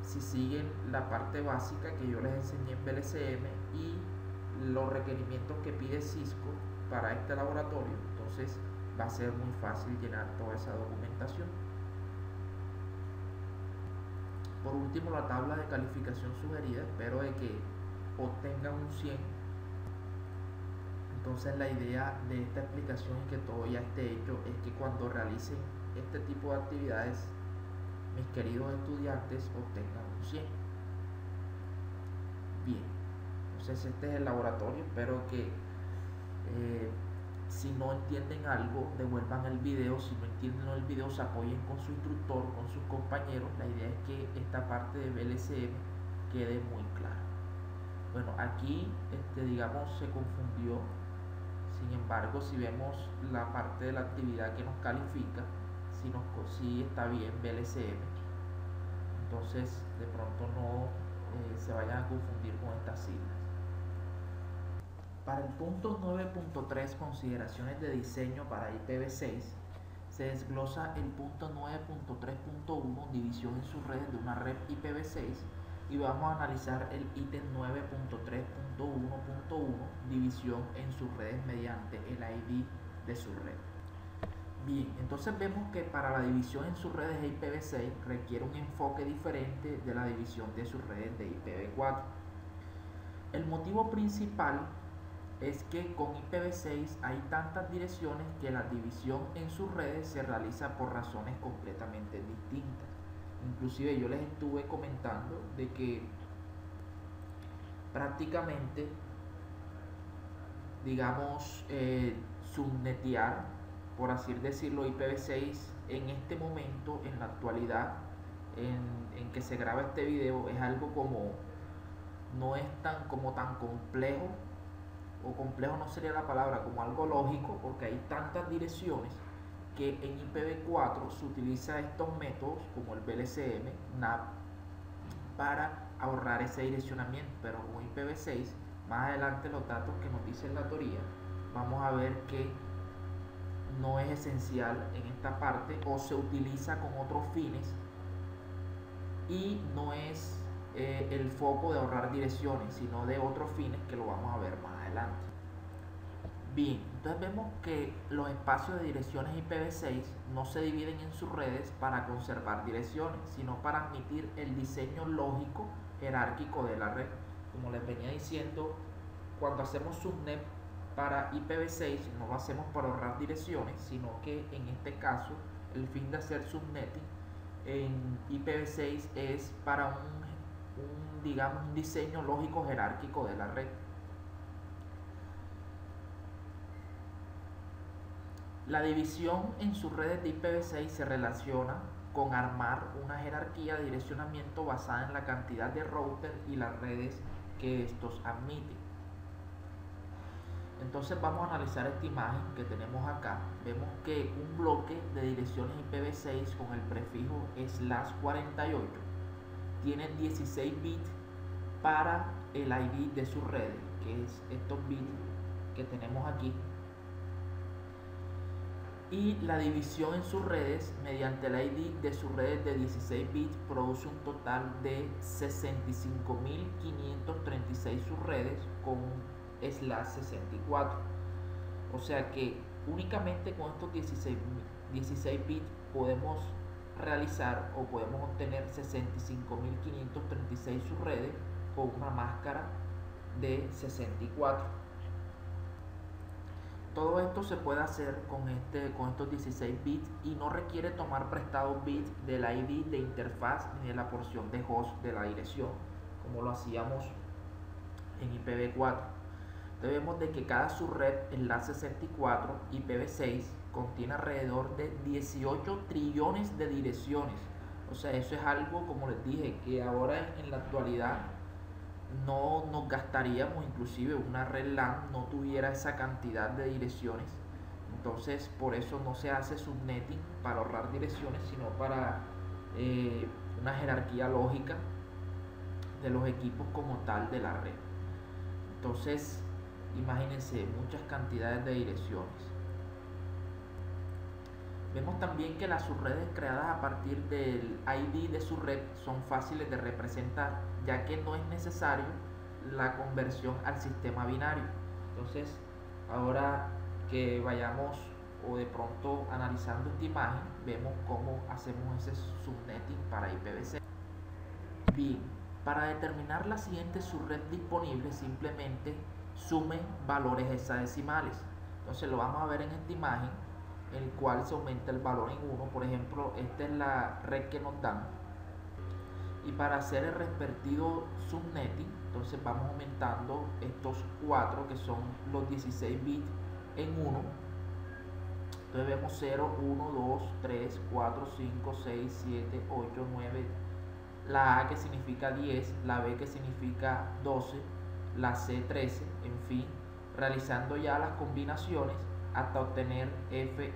Si siguen la parte básica que yo les enseñé en VLCM y los requerimientos que pide Cisco para este laboratorio, entonces va a ser muy fácil llenar toda esa documentación. Por último, la tabla de calificación sugerida. Espero de que obtengan un 100. Entonces la idea de esta explicación y que todo ya esté hecho es que cuando realicen este tipo de actividades, mis queridos estudiantes obtengan un 100. Bien, entonces este es el laboratorio. Espero que si no entienden algo, devuelvan el video. Si no entienden el video, se apoyen con su instructor, con sus compañeros. La idea es que esta parte de VLCM quede muy clara. Bueno, aquí digamos se confundió. Sin embargo, si vemos la parte de la actividad que nos califica, si está bien VLCM, entonces de pronto no se vayan a confundir con estas siglas. Para el punto 9.3, consideraciones de diseño para IPv6, se desglosa el punto 9.3.1, división en sus redes de una red IPv6, y vamos a analizar el ítem 9.3.1.1, división en sus redes mediante el ID de su red. Bien, entonces vemos que para la división en sus redes de IPv6 requiere un enfoque diferente de la división de sus redes de IPv4. El motivo principal es que con IPv6 hay tantas direcciones que la división en sus redes se realiza por razones completamente distintas. Inclusive yo les estuve comentando de que prácticamente, digamos, subnetear, por así decirlo, IPv6 en este momento, en la actualidad en que se graba este video, es algo como, no es tan complejo, o complejo no sería la palabra, como algo lógico, porque hay tantas direcciones que en IPv4 se utiliza estos métodos como el VLCM, NAP, para ahorrar ese direccionamiento, pero con IPv6, más adelante los datos que nos dice la teoría, vamos a ver que no es esencial en esta parte, o se utiliza con otros fines y no es el foco de ahorrar direcciones, sino de otros fines que lo vamos a ver más adelante. Bien, entonces vemos que los espacios de direcciones IPv6 no se dividen en sus redes para conservar direcciones, sino para admitir el diseño lógico jerárquico de la red. Como les venía diciendo, cuando hacemos subnet para IPv6 no lo hacemos para ahorrar direcciones, sino que en este caso el fin de hacer subnetting en IPv6 es para digamos, un diseño lógico jerárquico de la red. La división en sus redes de IPv6 se relaciona con armar una jerarquía de direccionamiento basada en la cantidad de routers y las redes que estos admiten. Entonces vamos a analizar esta imagen que tenemos acá. Vemos que un bloque de direcciones IPv6 con el prefijo /48 tiene 16 bits para el ID de sus redes, que es estos bits que tenemos aquí. Y la división en sus redes mediante el ID de sus redes de 16 bits produce un total de 65.536 subredes con /64. O sea que únicamente con estos 16 bits podemos realizar o podemos obtener 65.536 subredes con una máscara de 64. Todo esto se puede hacer con estos 16 bits y no requiere tomar prestados bits del ID de interfaz ni de la porción de host de la dirección, como lo hacíamos en IPv4. Entonces vemos de que cada subred /64 IPv6 contiene alrededor de 18 trillones de direcciones. O sea, eso es algo, como les dije, que ahora en la actualidad no nos gastaríamos, inclusive una red LAN no tuviera esa cantidad de direcciones. Entonces por eso no se hace subnetting para ahorrar direcciones, sino para una jerarquía lógica de los equipos como tal de la red. Entonces imagínense muchas cantidades de direcciones. Vemos también que las subredes creadas a partir del ID de su red son fáciles de representar, ya que no es necesario la conversión al sistema binario. Entonces, ahora que vayamos o de pronto analizando esta imagen, vemos cómo hacemos ese subnetting para IPv6. Bien, para determinar la siguiente subred disponible, simplemente sumen valores hexadecimales. Entonces lo vamos a ver en esta imagen, en el cual se aumenta el valor en 1. Por ejemplo, esta es la red que nos dan, y para hacer el respectivo subnetting, entonces vamos aumentando estos 4 que son los 16 bits en 1. Entonces vemos 0, 1, 2, 3, 4, 5, 6, 7, 8, 9, la A que significa 10, la B que significa 12, la C 13, en fin, realizando ya las combinaciones hasta obtener F.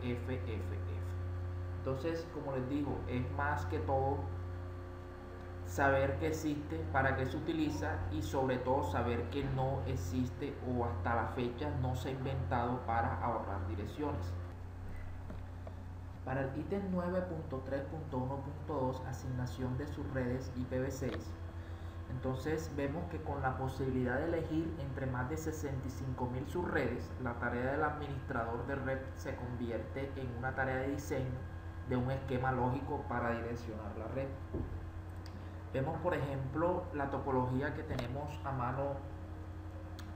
Entonces, como les digo, es más que todo saber que existe, para qué se utiliza y sobre todo saber que no existe o hasta la fecha no se ha inventado para ahorrar direcciones. Para el ítem 9.3.1.2, asignación de subredes IPv6, entonces vemos que con la posibilidad de elegir entre más de 65.000 subredes, la tarea del administrador de red se convierte en una tarea de diseño de un esquema lógico para direccionar la red. Vemos por ejemplo la topología que tenemos a mano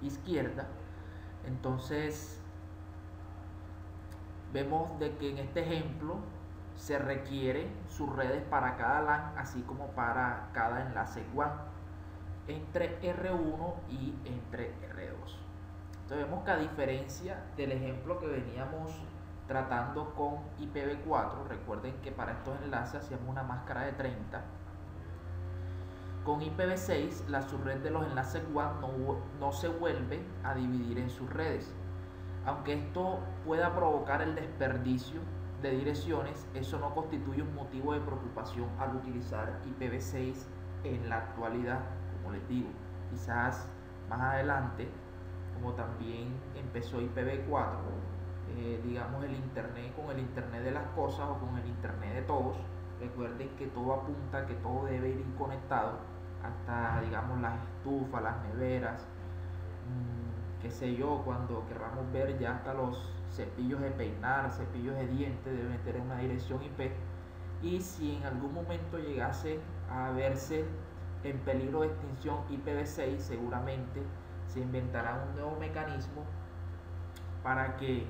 izquierda. Entonces vemos de que en este ejemplo se requiere subredes para cada LAN así como para cada enlace WAN entre R1 y entre R2. Entonces vemos que a diferencia del ejemplo que veníamos tratando con IPv4, recuerden que para estos enlaces hacíamos una máscara de 30. Con IPv6 la subred de los enlaces WAN no se vuelve a dividir en subredes. Aunque esto pueda provocar el desperdicio de direcciones, eso no constituye un motivo de preocupación al utilizar IPv6 en la actualidad. Como les digo, quizás más adelante, como también empezó IPv4, digamos el internet con el internet de las cosas o con el internet de todos, recuerden que todo apunta que todo debe ir conectado, hasta digamos las estufas, las neveras, qué sé yo, cuando querramos ver ya hasta los cepillos de peinar, cepillos de dientes deben tener una dirección IP, y si en algún momento llegase a verse en peligro de extinción IPv6, seguramente se inventará un nuevo mecanismo para que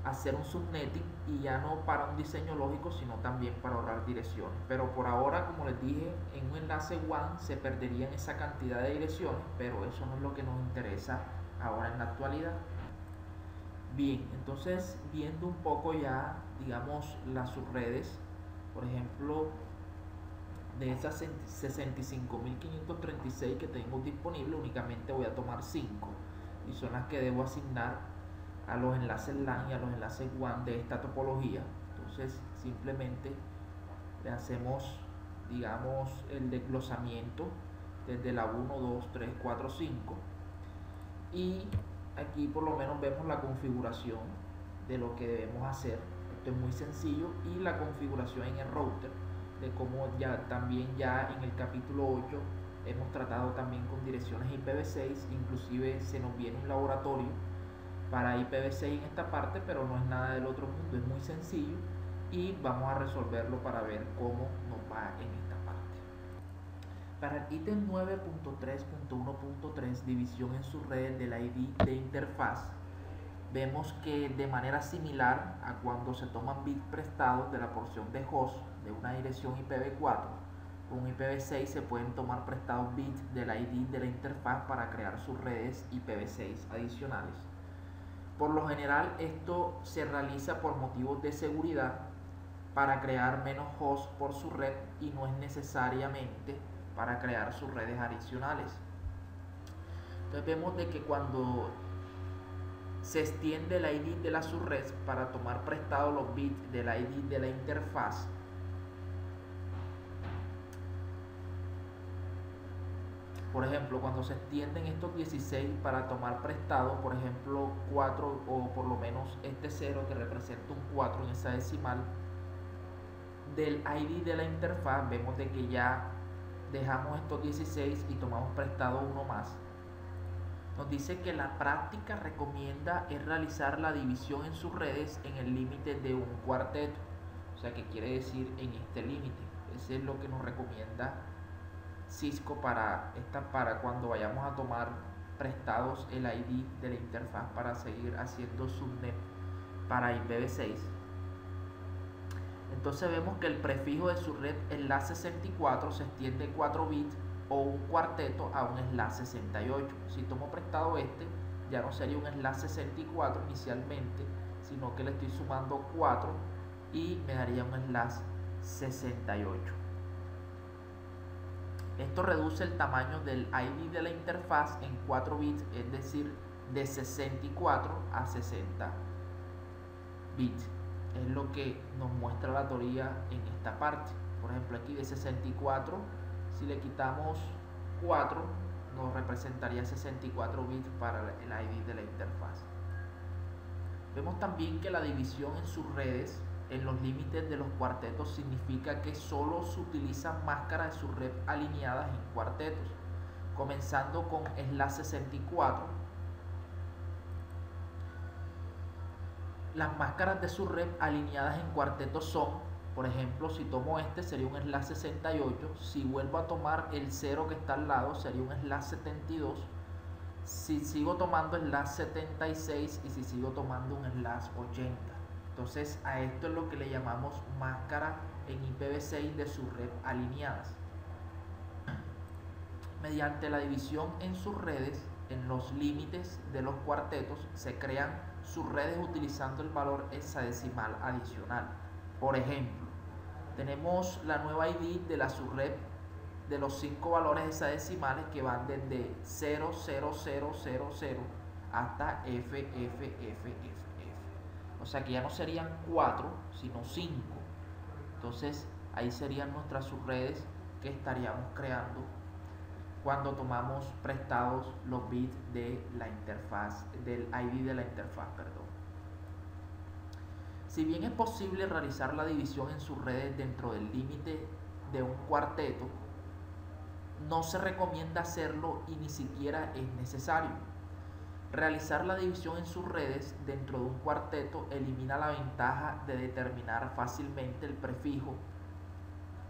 hacer un subnetting, y ya no para un diseño lógico sino también para ahorrar direcciones. Pero por ahora, como les dije, en un enlace WAN se perderían esa cantidad de direcciones, pero eso no es lo que nos interesa ahora en la actualidad. Bien, entonces viendo un poco ya digamos las subredes, por ejemplo, de esas 65.536 que tengo disponible, únicamente voy a tomar 5 y son las que debo asignar a los enlaces LAN y a los enlaces WAN de esta topología. Entonces simplemente le hacemos digamos el desglosamiento desde la 1, 2, 3, 4, 5, y aquí por lo menos vemos la configuración de lo que debemos hacer. Esto es muy sencillo, y la configuración en el router, de cómo ya en el capítulo 8 hemos tratado también con direcciones IPv6, inclusive se nos viene un laboratorio para IPv6 en esta parte, pero no es nada del otro mundo, es muy sencillo y vamos a resolverlo para ver cómo nos va en esta parte. Para el ítem 9.3.1.3, división en subredes del ID de interfaz, vemos que de manera similar a cuando se toman bits prestados de la porción de host de una dirección IPv4, con IPv6 se pueden tomar prestados bits del ID de la interfaz para crear subredes IPv6 adicionales. Por lo general esto se realiza por motivos de seguridad, para crear menos hosts por su red, y no es necesariamente para crear subredes adicionales. Entonces vemos de que cuando se extiende el ID de la subred para tomar prestado los bits del ID de la interfaz, por ejemplo, cuando se extienden estos 16 para tomar prestado, por ejemplo, 4 o por lo menos este 0 que representa un 4 en esa decimal del ID de la interfaz, vemos de que ya dejamos estos 16 y tomamos prestado uno más. Nos dice que la práctica recomienda es realizar la división en subredes en el límite de un cuarteto, o sea que quiere decir en este límite. Ese es lo que nos recomienda Cisco para cuando vayamos a tomar prestados el ID de la interfaz para seguir haciendo subnet para IPv6. Entonces vemos que el prefijo de subred enlace 64 se extiende 4 bits o un cuarteto a un enlace 68. Si tomo prestado ya no sería un enlace 64 inicialmente, sino que le estoy sumando 4 y me daría un enlace 68. Esto reduce el tamaño del ID de la interfaz en 4 bits, es decir, de 64 a 60 bits. Es lo que nos muestra la teoría en esta parte. Por ejemplo, aquí de 64, si le quitamos 4, nos representaría 64 bits para el ID de la interfaz. Vemos también que la división en subredes en los límites de los cuartetos significa que solo se utilizan máscaras de subred alineadas en cuartetos, comenzando con /64. Las máscaras de subred alineadas en cuartetos son, por ejemplo, si tomo este sería un /68, si vuelvo a tomar el 0 que está al lado sería un /72, si sigo tomando /76 y si sigo tomando un /80. Entonces a esto es lo que le llamamos máscara en IPv6 de subred alineadas. Mediante la división en subredes, en los límites de los cuartetos, se crean subredes utilizando el valor hexadecimal adicional. Por ejemplo, tenemos la nueva ID de la subred de los 5 valores hexadecimales que van desde 00000 hasta FFFFF. O sea que ya no serían 4, sino 5. Entonces ahí serían nuestras subredes que estaríamos creando cuando tomamos prestados los bits de la interfaz, del ID de la interfaz, perdón. Si bien es posible realizar la división en subredes dentro del límite de un cuarteto, no se recomienda hacerlo y ni siquiera es necesario. Realizar la división en subredes dentro de un cuarteto elimina la ventaja de determinar fácilmente el prefijo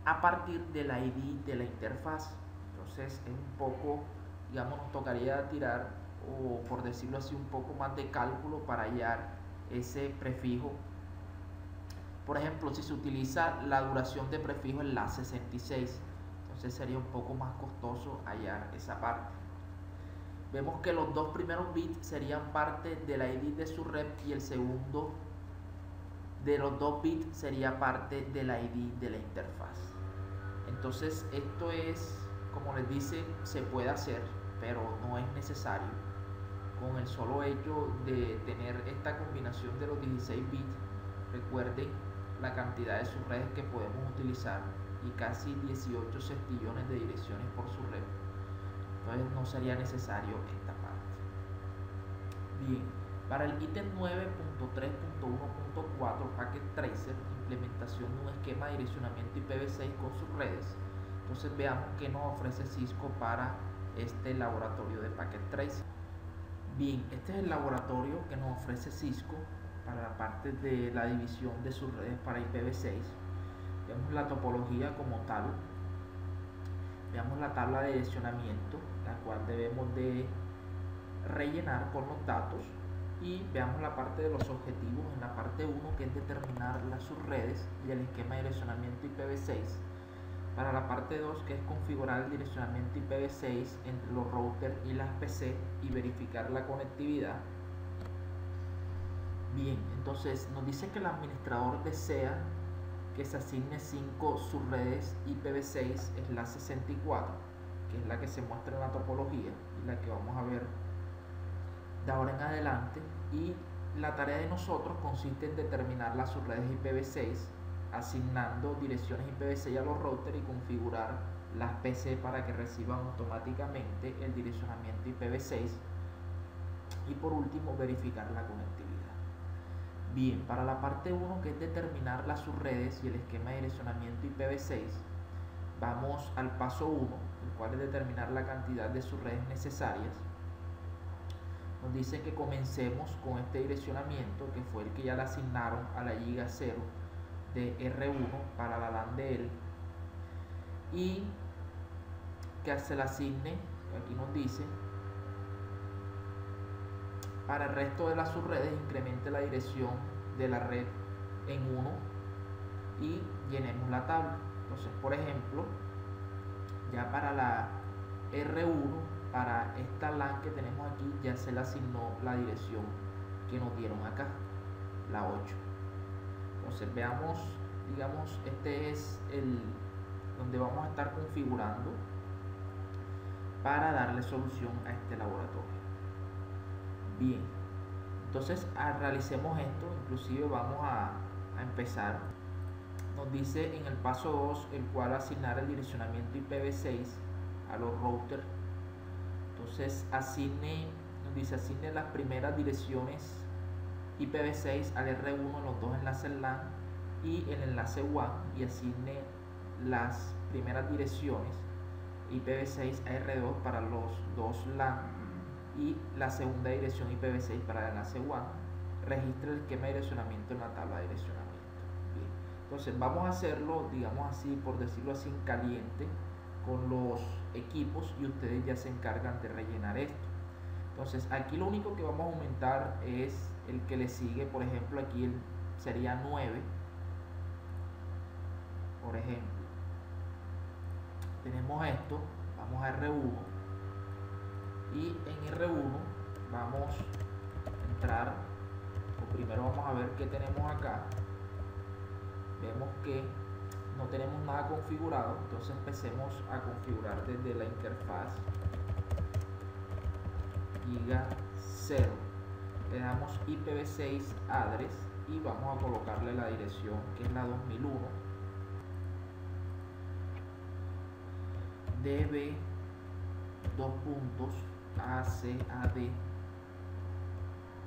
a partir del ID de la interfaz. Entonces es un poco, digamos, nos tocaría tirar, o por decirlo así, un poco más de cálculo para hallar ese prefijo. Por ejemplo, si se utiliza la duración de prefijo en /66, entonces sería un poco más costoso hallar esa parte. Vemos que los dos primeros bits serían parte del ID de subred y el segundo de los 2 bits sería parte del ID de la interfaz. Entonces esto es, como les dice, se puede hacer, pero no es necesario. Con el solo hecho de tener esta combinación de los 16 bits, recuerden la cantidad de subredes que podemos utilizar y casi 18 sextillones de direcciones por subred. Entonces no sería necesario esta parte. Bien, para el ítem 9.3.1.4 Packet Tracer, implementación de un esquema de direccionamiento IPv6 con subredes, entonces veamos qué nos ofrece Cisco para este laboratorio de Packet Tracer. Bien, este es el laboratorio que nos ofrece Cisco para la parte de la división de subredes para IPv6. Vemos la topología como tal. Veamos la tabla de direccionamiento, la cual debemos de rellenar con los datos, y veamos la parte de los objetivos en la parte 1, que es determinar las subredes y el esquema de direccionamiento IPv6. Para la parte 2, que es configurar el direccionamiento IPv6 entre los routers y las PC y verificar la conectividad. Bien, entonces nos dice que el administrador desea que se asigne 5 subredes IPv6 /64, que es la que se muestra en la topología y la que vamos a ver de ahora en adelante, y la tarea de nosotros consiste en determinar las subredes IPv6 asignando direcciones IPv6 a los routers y configurar las PC para que reciban automáticamente el direccionamiento IPv6, y por último verificar la conectividad. Bien, para la parte 1, que es determinar las subredes y el esquema de direccionamiento IPv6, vamos al paso 1, el cual es determinar la cantidad de subredes necesarias. Nos dice que comencemos con este direccionamiento, que fue el que ya le asignaron a la giga 0 de R1 para la LAN de él, y que se le asigne, aquí nos dice, para el resto de las subredes incremente la dirección de la red en 1 y llenemos la tabla. Entonces, por ejemplo, ya para la R1, para esta LAN que tenemos aquí, ya se le asignó la dirección que nos dieron acá, la 8. Entonces veamos, digamos, este es el donde vamos a estar configurando para darle solución a este laboratorio. Bien, entonces realicemos esto. Inclusive vamos a empezar nos dice en el paso 2 el cual asignar el direccionamiento IPv6 a los routers. Entonces nos dice asigne las primeras direcciones IPv6 al R1 en los dos enlaces LAN y el enlace WAN, y asigne las primeras direcciones IPv6 a R2 para los dos LAN y la segunda dirección IPv6 para el enlace WAN. Registre el esquema de direccionamiento en la tabla de direccionamiento. Bien. Entonces vamos a hacerlo, digamos así, por decirlo así, en caliente con los equipos, y ustedes ya se encargan de rellenar esto. Entonces aquí lo único que vamos a aumentar es el que le sigue. Por ejemplo, aquí sería 9, por ejemplo. Tenemos esto, vamos a R1 y en R1 vamos a entrar, o primero vamos a ver qué tenemos acá. Vemos que no tenemos nada configurado, entonces empecemos a configurar desde la interfaz. Giga 0, le damos IPv6 address y vamos a colocarle la dirección que es la 2001 db acad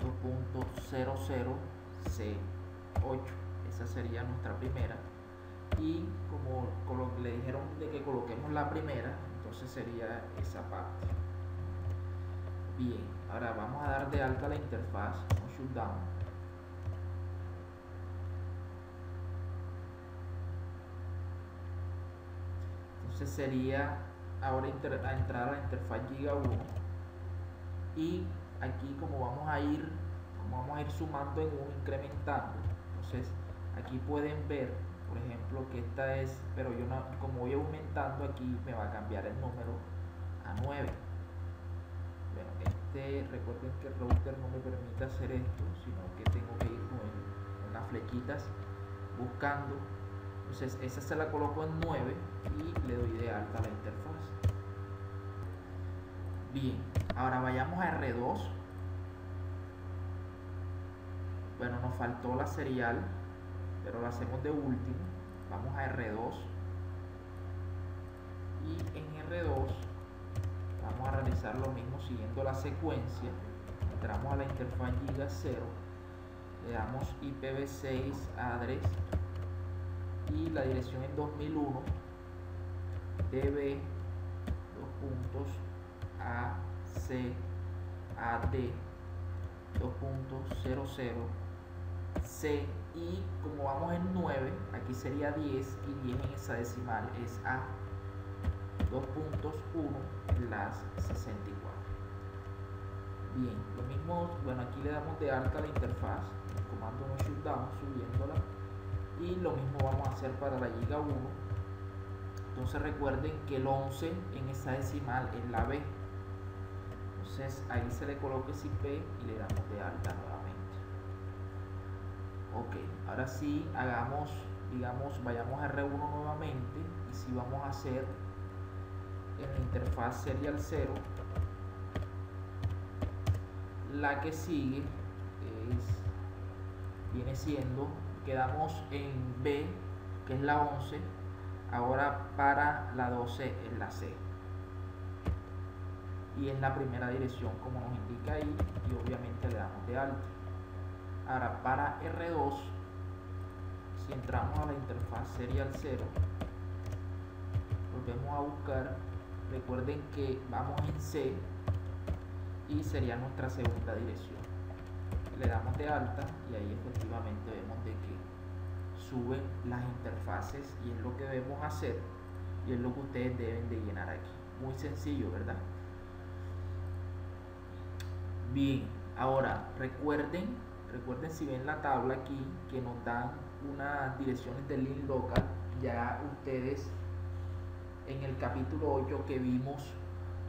2.00c8. esa sería nuestra primera, y como le dijeron de que coloquemos la primera, entonces sería esa parte. Bien, ahora vamos a dar de alta la interfaz, no shutdown. Entonces sería ahora entrar a la interfaz Giga 1, y aquí como vamos a ir sumando en 1, incrementando. Entonces aquí pueden ver, por ejemplo, que esta es, pero yo no, como voy aumentando aquí me va a cambiar el número a 9. Bueno, recuerden que el router no me permite hacer esto, sino que tengo que ir con las flechitas buscando. Entonces esa se la coloco en 9 y le doy de alta a la interfaz. Bien, ahora vayamos a R2. Bueno, nos faltó la serial, pero lo hacemos de último. Vamos a R2 y en R2 vamos a realizar lo mismo siguiendo la secuencia. Entramos a la interfaz Giga 0, le damos IPv6 address y la dirección es 2001 db acad 2.00c, y como vamos en 9, aquí sería 10, y 10 en hexadecimal es A 2.1 las 64. Bien, lo mismo, bueno, aquí le damos de alta la interfaz, el comando no shutdown, subiéndola, y lo mismo vamos a hacer para la Giga 1. Entonces recuerden que el 11 en hexadecimal es la B. Entonces ahí se le coloca ese IP y le damos de alta nuevamente. Ok, ahora sí hagamos, digamos, vayamos a R1 nuevamente, y si vamos a hacer en la interfaz serial 0, la que sigue viene siendo, quedamos en B, que es la 11, ahora para la 12 es la C, y es la primera dirección como nos indica ahí, y obviamente le damos de alta. Ahora para R2, si entramos a la interfaz serial 0, volvemos a buscar, recuerden que vamos en C y sería nuestra segunda dirección, le damos de alta y ahí efectivamente vemos de que suben las interfaces, y es lo que debemos hacer y es lo que ustedes deben de llenar aquí. Muy sencillo, ¿verdad? Bien, ahora recuerden si ven la tabla aquí que nos dan unas direcciones de link local. Ya ustedes en el capítulo 8 que vimos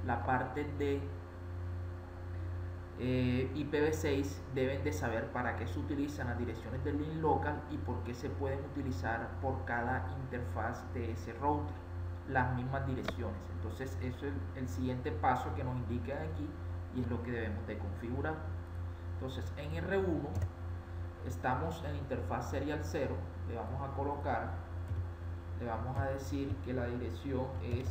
la parte de IPv6 deben de saber para qué se utilizan las direcciones de link local y por qué se pueden utilizar por cada interfaz de ese router las mismas direcciones. Entonces eso es el siguiente paso que nos indican aquí, y es lo que debemos de configurar. Entonces en R1 estamos en interfaz serial 0, le vamos a colocar le vamos a decir que la dirección es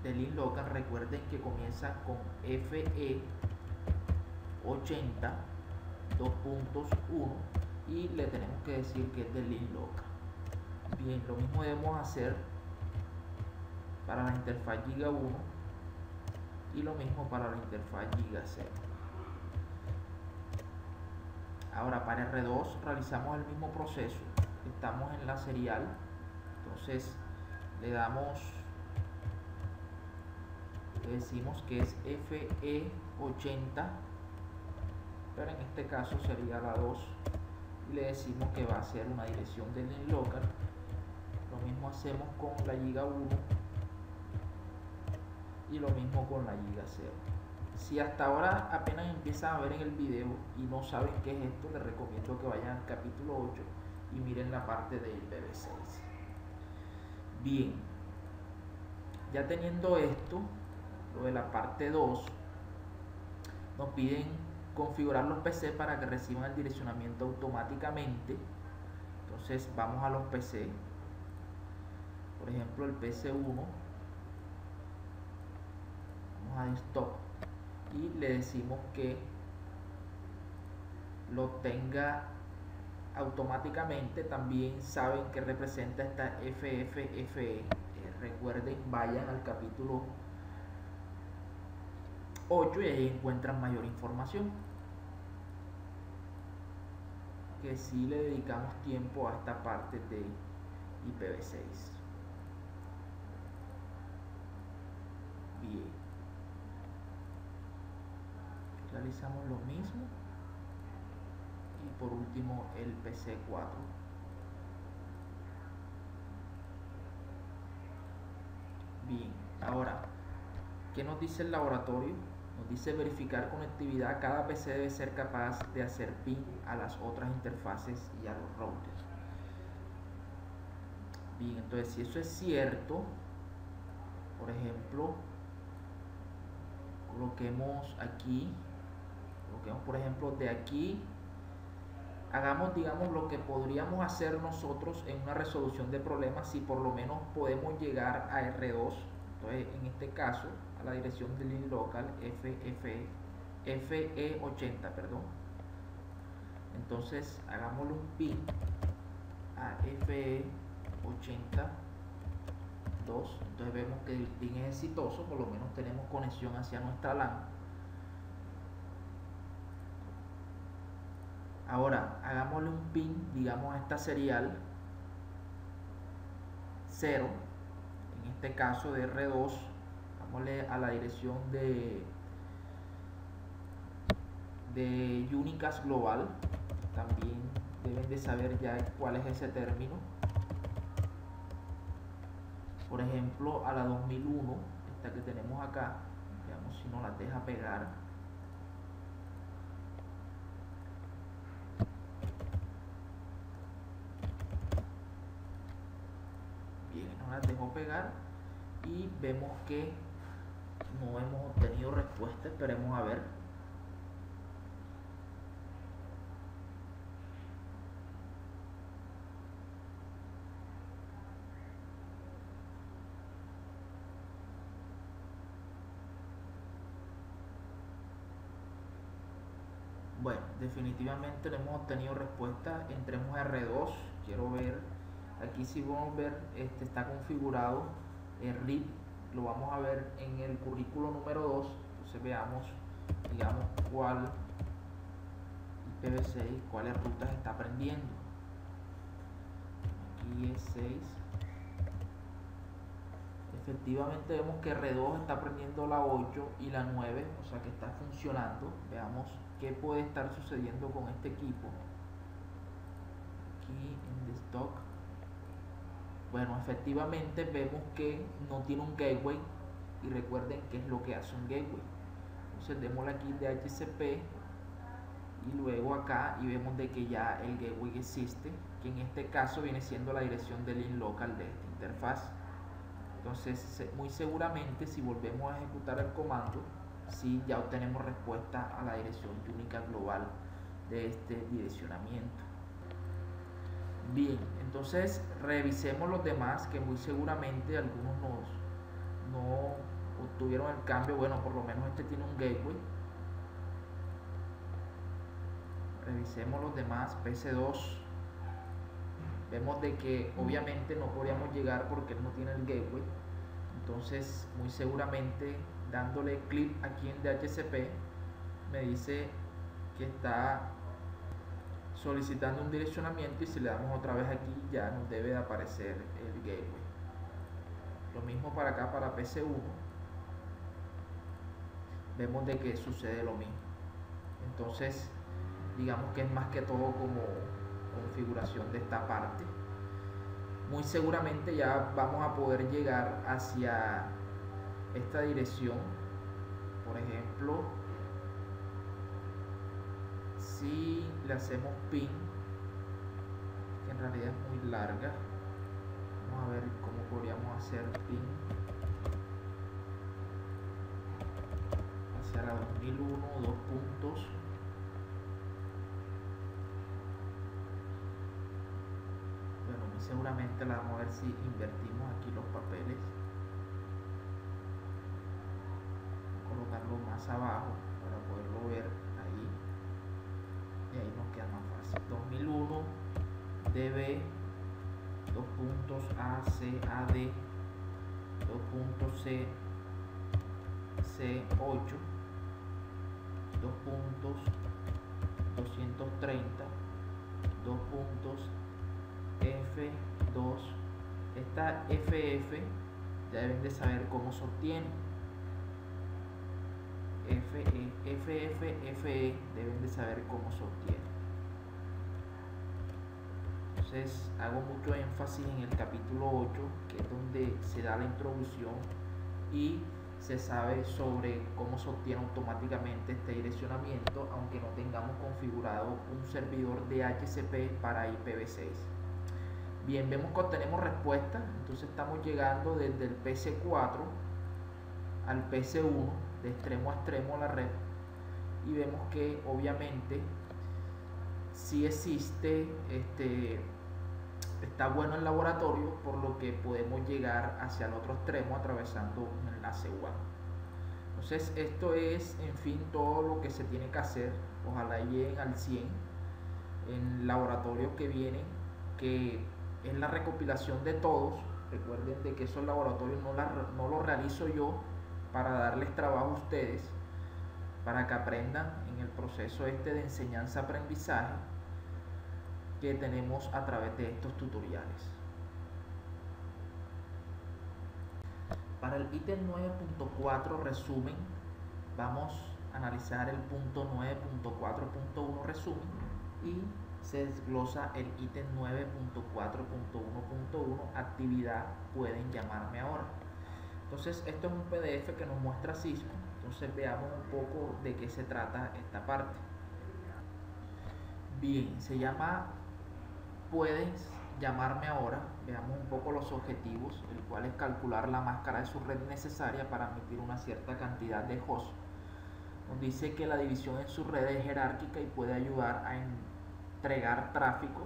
del inlocal. Recuerden que comienza con FE80 2.1 y le tenemos que decir que es del inlocal. Bien, lo mismo debemos hacer para la interfaz Giga 1 y lo mismo para la interfaz Giga 0. Ahora para R2 realizamos el mismo proceso. Estamos en la serial, entonces le decimos que es FE80, pero en este caso sería la 2, y le decimos que va a ser una dirección del inlocal. Lo mismo hacemos con la Giga 1 y lo mismo con la Giga 0. Si hasta ahora apenas empiezan a ver en el video y no saben qué es esto, les recomiendo que vayan al capítulo 8 y miren la parte del IPv6. Bien, ya teniendo esto, lo de la parte 2, nos piden configurar los PC para que reciban el direccionamiento automáticamente. Entonces vamos a los PC, por ejemplo el PC1, vamos a desktop y le decimos que lo tenga automáticamente. También saben que representa esta FFFE. Recuerden, vayan al capítulo 8 y ahí encuentran mayor información, que si le dedicamos tiempo a esta parte de IPv6. Bien, realizamos lo mismo y por último el PC4. Bien, ahora, ¿qué nos dice el laboratorio? Nos dice verificar conectividad. Cada PC debe ser capaz de hacer ping a las otras interfaces y a los routers. Bien, entonces si eso es cierto, por ejemplo, coloquemos por ejemplo de aquí, hagamos, digamos, lo que podríamos hacer nosotros en una resolución de problemas si por lo menos podemos llegar a R2. Entonces en este caso a la dirección del inlocal FE80, perdón. Entonces hagámosle un ping a FE80 2. Entonces vemos que el ping es exitoso, por lo menos tenemos conexión hacia nuestra LAN. Ahora hagámosle un ping, digamos, a esta serial 0, en este caso de R2. Hagámosle a la dirección de Unicast Global. También deben de saber ya cuál es ese término. Por ejemplo, a la 2001, esta que tenemos acá, veamos si nos la deja pegar. Bien, nos la dejó pegar y vemos que no hemos obtenido respuesta. Esperemos a ver. Bueno, definitivamente no hemos obtenido respuesta. Entremos a R2. Quiero ver, aquí si vamos a ver, está configurado el RIP. Lo vamos a ver en el currículo número 2. Entonces veamos, digamos, cuál IPv6, cuáles rutas está aprendiendo. Aquí es 6. Efectivamente vemos que R2 está aprendiendo la 8 y la 9, o sea que está funcionando. Veamos qué puede estar sucediendo con este equipo. Aquí en the stock. Bueno, efectivamente vemos que no tiene un gateway, y recuerden qué es lo que hace un gateway. Entonces démosle aquí DHCP y luego acá y vemos de que ya el gateway existe, que en este caso viene siendo la dirección del inlocal de esta interfaz. Entonces muy seguramente si volvemos a ejecutar el comando, sí ya obtenemos respuesta a la dirección única global de este direccionamiento. Bien, entonces revisemos los demás, que muy seguramente algunos no obtuvieron el cambio. Bueno, por lo menos este tiene un gateway. Revisemos los demás. PC2, vemos de que obviamente no podríamos llegar porque él no tiene el gateway. Entonces muy seguramente dándole clic aquí en DHCP me dice que está solicitando un direccionamiento, y si le damos otra vez aquí ya nos debe de aparecer el gateway. Lo mismo para acá, para PC1, vemos de que sucede lo mismo. Entonces digamos que es más que todo como configuración de esta parte. Muy seguramente ya vamos a poder llegar hacia esta dirección. Por ejemplo, si le hacemos pin, que en realidad es muy larga, vamos a ver cómo podríamos hacer pin hacia la 2001, 2 puntos. Bueno, muy seguramente la vamos a ver si invertimos aquí los papeles, colocarlo más abajo para poderlo ver ahí, y ahí nos queda más fácil. 2001 DB, 2 puntos ACAD, 2 puntos C8, 2 puntos 230, 2 puntos F2. Esta FF ya deben de saber cómo se obtiene. FE deben de saber cómo se obtiene. Entonces hago mucho énfasis en el capítulo 8, que es donde se da la introducción y se sabe sobre cómo se obtiene automáticamente este direccionamiento, aunque no tengamos configurado un servidor DHCP para IPv6. Bien, vemos que obtenemos respuesta. Entonces estamos llegando desde el PC4 al PC1, de extremo a extremo la red, y vemos que obviamente sí existe, está bueno el laboratorio, por lo que podemos llegar hacia el otro extremo atravesando un enlace WAN. Entonces esto es, en fin, todo lo que se tiene que hacer. Ojalá lleguen al 100 en laboratorios que vienen, que es la recopilación de todos. Recuerden de que esos laboratorios no los realizo yo para darles trabajo a ustedes, para que aprendan en el proceso de enseñanza-aprendizaje que tenemos a través de estos tutoriales. Para el ítem 9.4 resumen, vamos a analizar el punto 9.4.1 resumen, y se desglosa el ítem 9.4.1.1 actividad pueden llamarme ahora. Entonces esto es un PDF que nos muestra Cisco. Entonces veamos un poco de qué se trata esta parte. Bien, se llama puedes llamarme ahora. Veamos un poco los objetivos, el cual es calcular la máscara de su red necesaria para admitir una cierta cantidad de hosts. Nos dice que la división en su red es jerárquica y puede ayudar a entregar tráfico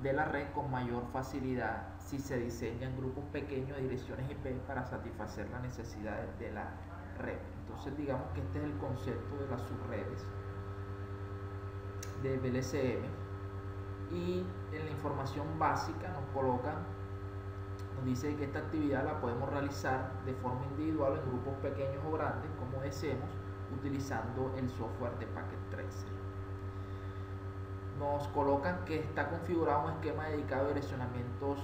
de la red con mayor facilidad si se diseñan grupos pequeños de direcciones IP para satisfacer las necesidades de la red. Entonces digamos que este es el concepto de las subredes de VLCM, y en la información básica nos dice que esta actividad la podemos realizar de forma individual en grupos pequeños o grandes, como deseemos, utilizando el software de Packet Tracer. Nos colocan que está configurado un esquema dedicado a direccionamientos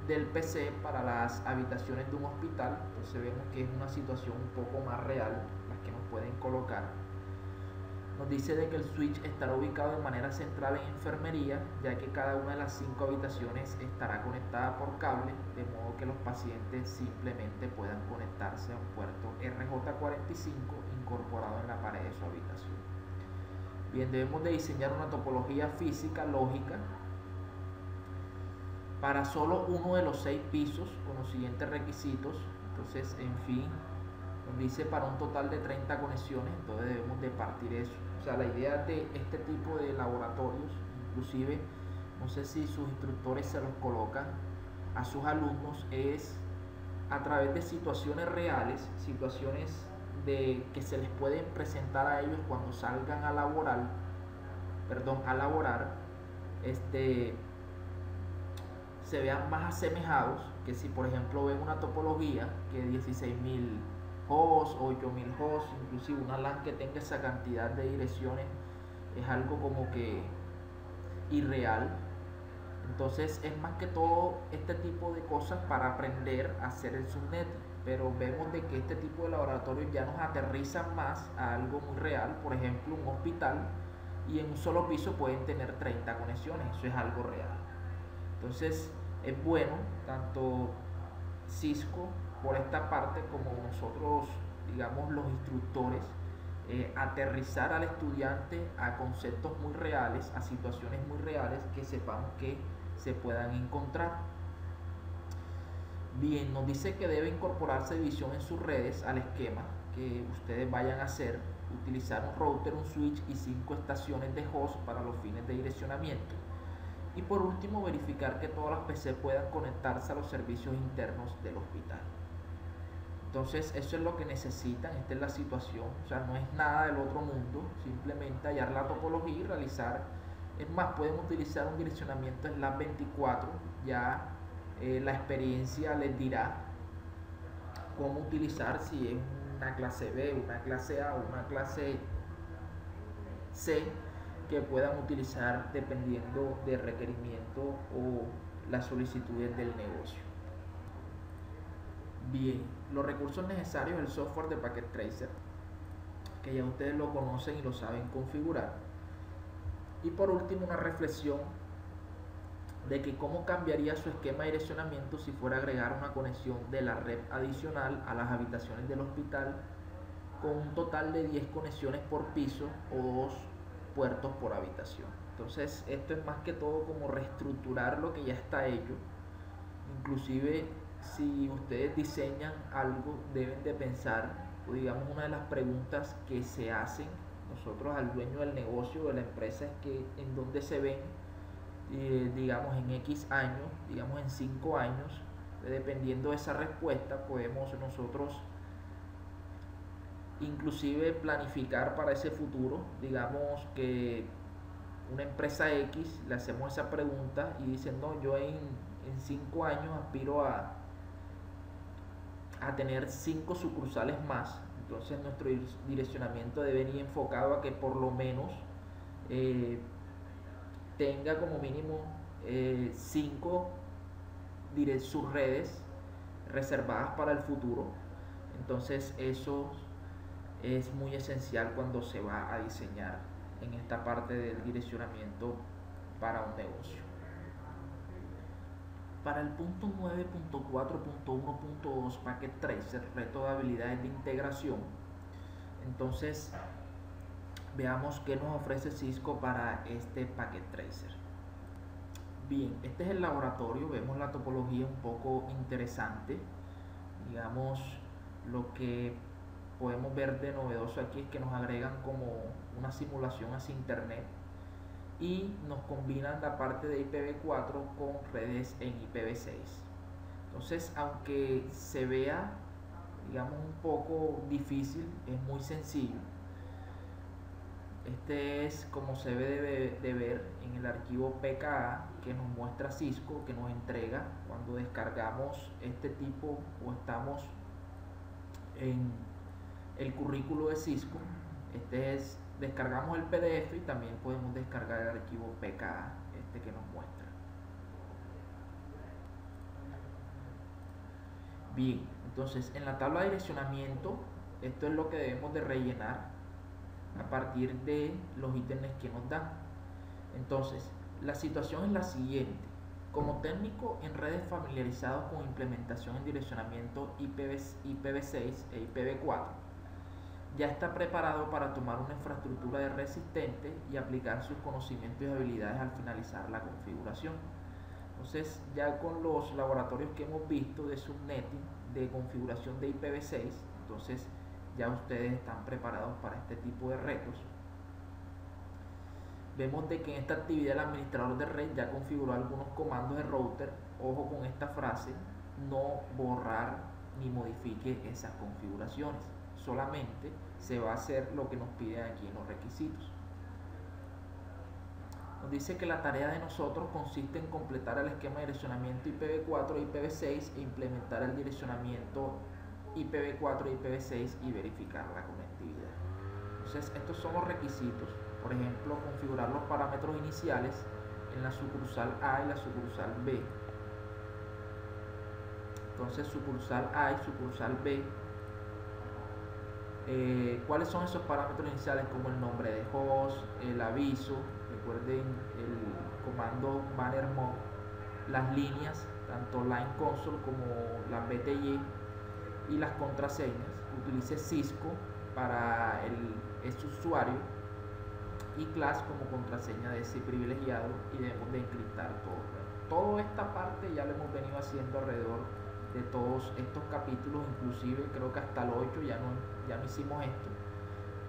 del PC para las habitaciones de un hospital. Entonces vemos que es una situación un poco más real las que nos pueden colocar. Nos dice de que el switch estará ubicado de manera central en enfermería, ya que cada una de las 5 habitaciones estará conectada por cable, de modo que los pacientes simplemente puedan conectarse a un puerto RJ45 incorporado en la pared de su habitación. Bien, debemos de diseñar una topología física lógica para solo uno de los 6 pisos con los siguientes requisitos. Entonces, en fin, nos dice para un total de 30 conexiones. Entonces debemos de partir eso. O sea, la idea de este tipo de laboratorios, inclusive no sé si sus instructores se los colocan a sus alumnos, es a través de situaciones reales, situaciones que se les pueden presentar a ellos cuando salgan a laborar, se vean más asemejados que si por ejemplo ven una topología que 16.000 hosts, 8.000 hosts, inclusive una LAN que tenga esa cantidad de direcciones, es algo como que irreal. Entonces es más que todo este tipo de cosas para aprender a hacer el subnetting, pero vemos de que este tipo de laboratorios ya nos aterrizan más a algo muy real. Por ejemplo, un hospital, y en un solo piso pueden tener 30 conexiones, eso es algo real. Entonces es bueno tanto Cisco por esta parte como nosotros, digamos, los instructores, aterrizar al estudiante a conceptos muy reales, a situaciones muy reales que sepamos que se puedan encontrar. Bien, nos dice que debe incorporarse división en sus redes al esquema que ustedes vayan a hacer, utilizar un router, un switch y 5 estaciones de host para los fines de direccionamiento. Y por último, verificar que todas las PC puedan conectarse a los servicios internos del hospital. Entonces eso es lo que necesitan, esta es la situación, o sea, no es nada del otro mundo, simplemente hallar la topología y realizar. Es más, pueden utilizar un direccionamiento SLAM 24, ya la experiencia les dirá cómo utilizar, si es una clase B, una clase A o una clase C, que puedan utilizar dependiendo del requerimiento o las solicitudes del negocio. Bien, los recursos necesarios, el software de Packet Tracer, que ya ustedes lo conocen y lo saben configurar. Y por último, una reflexión de que cómo cambiaría su esquema de direccionamiento si fuera a agregar una conexión de la red adicional a las habitaciones del hospital, con un total de 10 conexiones por piso o 2 puertos por habitación. Entonces esto es más que todo como reestructurar lo que ya está hecho. Inclusive si ustedes diseñan algo, deben de pensar, o digamos, una de las preguntas que se hacen nosotros al dueño del negocio, de la empresa, es que en dónde se ven, digamos, en X años, digamos en 5 años. Dependiendo de esa respuesta podemos nosotros inclusive planificar para ese futuro. Digamos que una empresa X, le hacemos esa pregunta y dicen, no, yo en 5 años aspiro a tener 5 sucursales más. Entonces nuestro direccionamiento debe ir enfocado a que por lo menos tenga como mínimo 5 subredes reservadas para el futuro. Entonces eso es muy esencial cuando se va a diseñar en esta parte del direccionamiento para un negocio. Para el punto 9.4.1.2 Packet Tracer, reto de habilidades de integración, entonces veamos qué nos ofrece Cisco para este Packet Tracer. Bien, este es el laboratorio, vemos la topología un poco interesante. Digamos, lo que podemos ver de novedoso aquí es que nos agregan como una simulación hacia internet y nos combinan la parte de IPv4 con redes en IPv6. Entonces, aunque se vea, digamos, un poco difícil, es muy sencillo. Este es como se debe de ver en el archivo PKA que nos muestra Cisco, que nos entrega cuando descargamos este tipo o estamos en el currículo de Cisco. Descargamos el PDF y también podemos descargar el archivo PKA que nos muestra. Bien, entonces en la tabla de direccionamiento esto es lo que debemos de rellenar a partir de los ítems que nos dan. Entonces la situación es la siguiente: como técnico en redes familiarizado con implementación en direccionamiento IPv6 e IPv4, ya está preparado para tomar una infraestructura de resistente y aplicar sus conocimientos y habilidades al finalizar la configuración. Entonces, ya con los laboratorios que hemos visto de subnetting, de configuración de IPv6, entonces ya ustedes están preparados para este tipo de retos. Vemos de que en esta actividad el administrador de red ya configuró algunos comandos de router. Ojo con esta frase, no borrar ni modifique esas configuraciones. Solamente se va a hacer lo que nos piden aquí en los requisitos. Nos dice que la tarea de nosotros consiste en completar el esquema de direccionamiento IPv4 e IPv6 e implementar el direccionamiento IPv4 e IPv6 y verificar la conectividad. Entonces, estos son los requisitos. Por ejemplo, configurar los parámetros iniciales en la sucursal A y la sucursal B. Entonces, sucursal A y sucursal B. ¿Cuáles son esos parámetros iniciales? Como el nombre de host, el aviso, recuerden el comando bannermod, las líneas, tanto line console como la BTY, y las contraseñas. Utilice Cisco para este usuario y class como contraseña de ese privilegiado, y debemos de encriptar todo. Bueno, toda esta parte ya lo hemos venido haciendo alrededor de todos estos capítulos, inclusive creo que hasta el 8 ya no hicimos esto,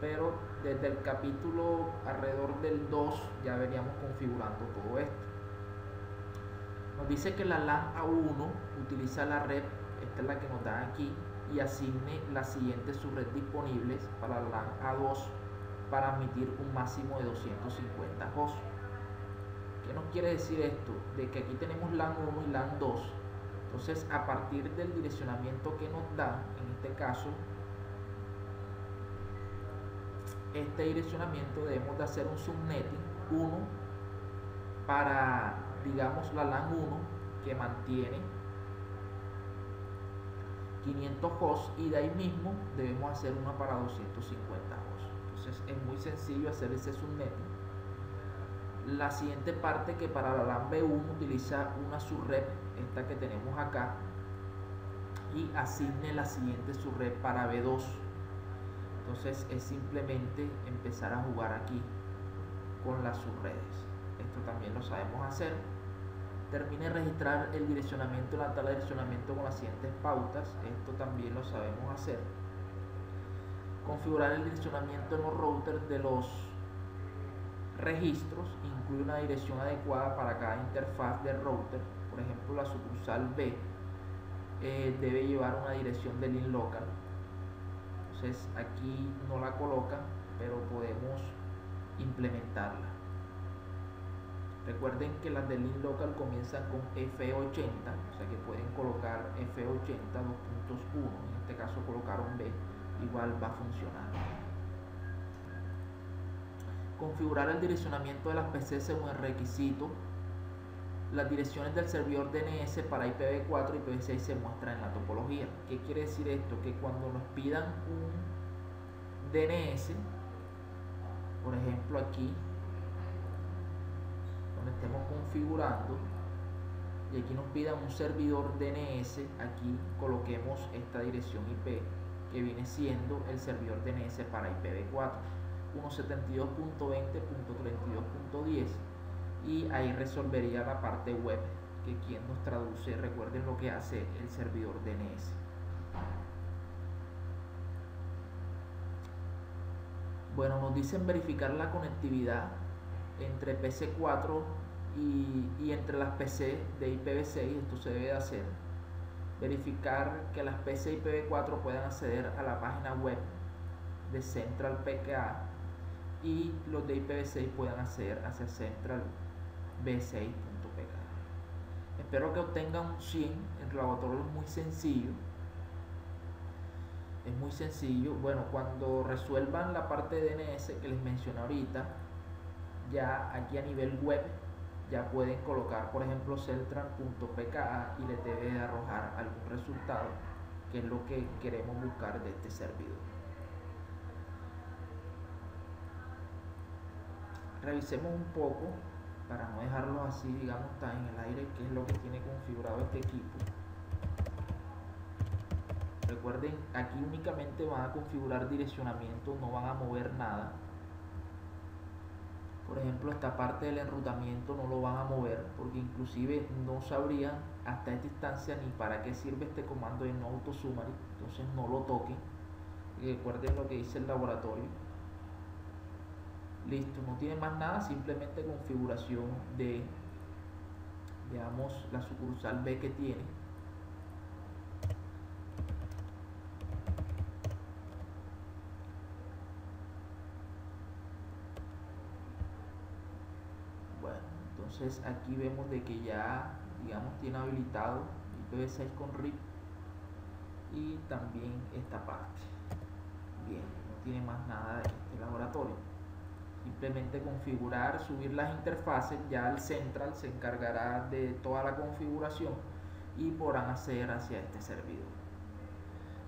pero desde el capítulo alrededor del 2 ya veníamos configurando todo esto. Nos dice que la LAN A1 utiliza la red, esta es la que nos da aquí, y asigne las siguientes subred disponibles para la LAN A2 para admitir un máximo de 250 hosts. ¿Qué nos quiere decir esto? De que aquí tenemos LAN 1 y LAN 2. Entonces, a partir del direccionamiento que nos da, en este caso, este direccionamiento debemos de hacer un subnetting 1 para, digamos, la LAN 1 que mantiene 500 hosts, y de ahí mismo debemos hacer una para 250 hosts. Entonces es muy sencillo hacer ese subnetting. La siguiente parte, que para la LAN B1 utiliza una subred, esta que tenemos acá, y asigne la siguiente subred para B2. Entonces es simplemente empezar a jugar aquí con las subredes. Esto también lo sabemos hacer. Termine de registrar el direccionamiento en la tabla de direccionamiento con las siguientes pautas. Esto también lo sabemos hacer. Configurar el direccionamiento en los routers de los registros. Incluye una dirección adecuada para cada interfaz de router. Por ejemplo, la sucursal B debe llevar una dirección de link local. Entonces aquí no la colocan, pero podemos implementarla. Recuerden que las de link local comienzan con F80, o sea que pueden colocar F80 2.1, en este caso colocaron B, igual va a funcionar. Configurar el direccionamiento de las PC según el requisito. Las direcciones del servidor DNS para IPv4 y IPv6 se muestran en la topología. ¿Qué quiere decir esto? Que cuando nos pidan un DNS, por ejemplo aquí, donde estemos configurando, y aquí nos pidan un servidor DNS, aquí coloquemos esta dirección IP que viene siendo el servidor DNS para IPv4, 172.20.32.10, y ahí resolvería la parte web, que quien nos traduce. Recuerden lo que hace el servidor DNS. Bueno, nos dicen verificar la conectividad entre PC4 y entre las PC de IPv6. Esto se debe de hacer. Verificar que las PC IPv4 puedan acceder a la página web de Central PKA y los de IPv6 puedan acceder hacia Central B6.pk. Espero que obtengan un 100. El laboratorio es muy sencillo. Es muy sencillo. Bueno, cuando resuelvan la parte de DNS que les mencioné ahorita, ya aquí a nivel web ya pueden colocar, por ejemplo, central.pka, y les debe de arrojar algún resultado, que es lo que queremos buscar de este servidor. Revisemos un poco para no dejarlo así, digamos, tan en el aire, qué es lo que tiene configurado este equipo. Recuerden, aquí únicamente van a configurar direccionamiento, no van a mover nada. Por ejemplo, esta parte del enrutamiento no lo van a mover, porque inclusive no sabrían hasta esta instancia ni para qué sirve este comando de no auto summary. Entonces no lo toquen. Y recuerden lo que dice el laboratorio. Listo, no tiene más nada, simplemente configuración de, veamos la sucursal B que tiene. Bueno, entonces aquí vemos de que ya, digamos, tiene habilitado IPv6 con RIP y también esta parte. Bien, no tiene más nada de este laboratorio. Simplemente configurar, subir las interfaces, ya el Central se encargará de toda la configuración y podrán acceder hacia este servidor.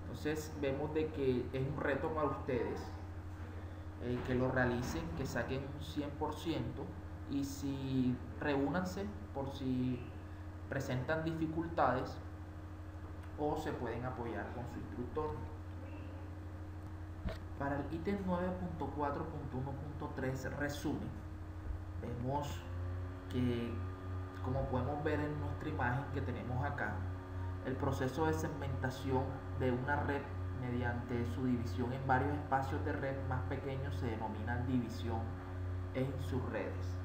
Entonces vemos de que es un reto para ustedes que lo realicen, que saquen un 100% y si reúnanse por si presentan dificultades o se pueden apoyar con su instructor. Para el ítem 9.4.1.3 resumen, vemos que, como podemos ver en nuestra imagen que tenemos acá, el proceso de segmentación de una red mediante su división en varios espacios de red más pequeños se denomina división en subredes.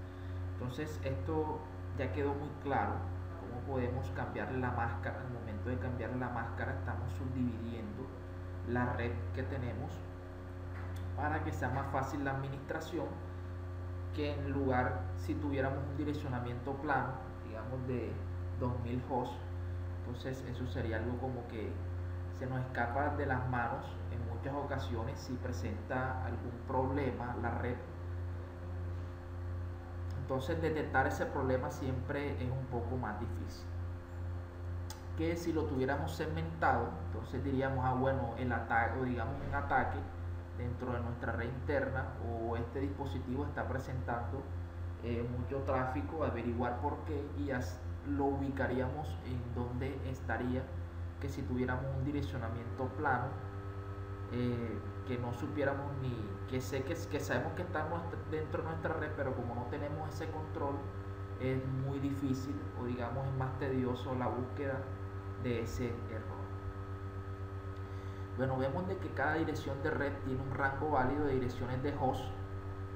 Entonces esto ya quedó muy claro cómo podemos cambiarle la máscara. Al momento de cambiarle la máscara estamos subdividiendo la red que tenemos para que sea más fácil la administración, que en lugar, si tuviéramos un direccionamiento plano, digamos de 2000 hosts, entonces eso sería algo como que se nos escapa de las manos en muchas ocasiones si presenta algún problema la red. Entonces detectar ese problema siempre es un poco más difícil que si lo tuviéramos segmentado. Entonces diríamos, bueno, el ataque, o digamos un ataque dentro de nuestra red interna, o este dispositivo está presentando mucho tráfico, averiguar por qué y ya lo ubicaríamos en donde estaría, que si tuviéramos un direccionamiento plano, que no supiéramos ni, que sabemos que está dentro de nuestra red, pero como no tenemos ese control, es muy difícil, o digamos es más tedioso la búsqueda de ese error. Bueno, vemos de que cada dirección de red tiene un rango válido de direcciones de host.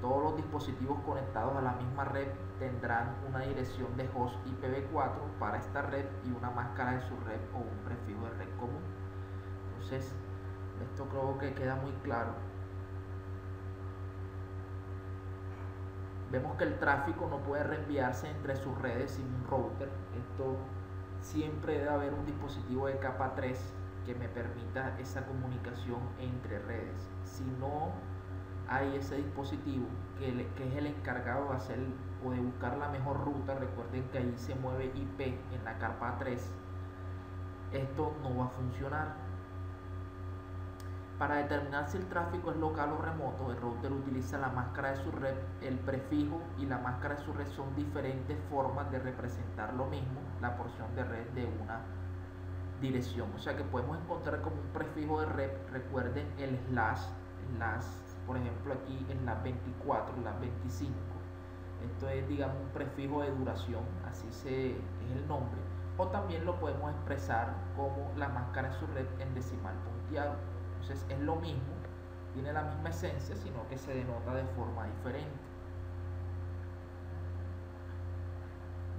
Todos los dispositivos conectados a la misma red tendrán una dirección de host IPv4 para esta red y una máscara de su red o un prefijo de red común. Entonces, esto creo que queda muy claro. Vemos que el tráfico no puede reenviarse entre sus redes sin un router. Esto siempre debe haber un dispositivo de capa 3 que me permita esa comunicación entre redes. Si no hay ese dispositivo que es el encargado de hacer o de buscar la mejor ruta, recuerden que ahí se mueve IP en la capa 3, esto no va a funcionar. Para determinar si el tráfico es local o remoto, el router utiliza la máscara de su red. El prefijo y la máscara de su red son diferentes formas de representar lo mismo, la porción de red de una dirección. O sea que podemos encontrar como un prefijo de red, recuerden el slash, por ejemplo aquí en las 24, las 25. Esto es, digamos, un prefijo de duración, así es el nombre. O también lo podemos expresar como la máscara de su red en decimal punteado. Entonces es lo mismo, tiene la misma esencia, sino que se denota de forma diferente.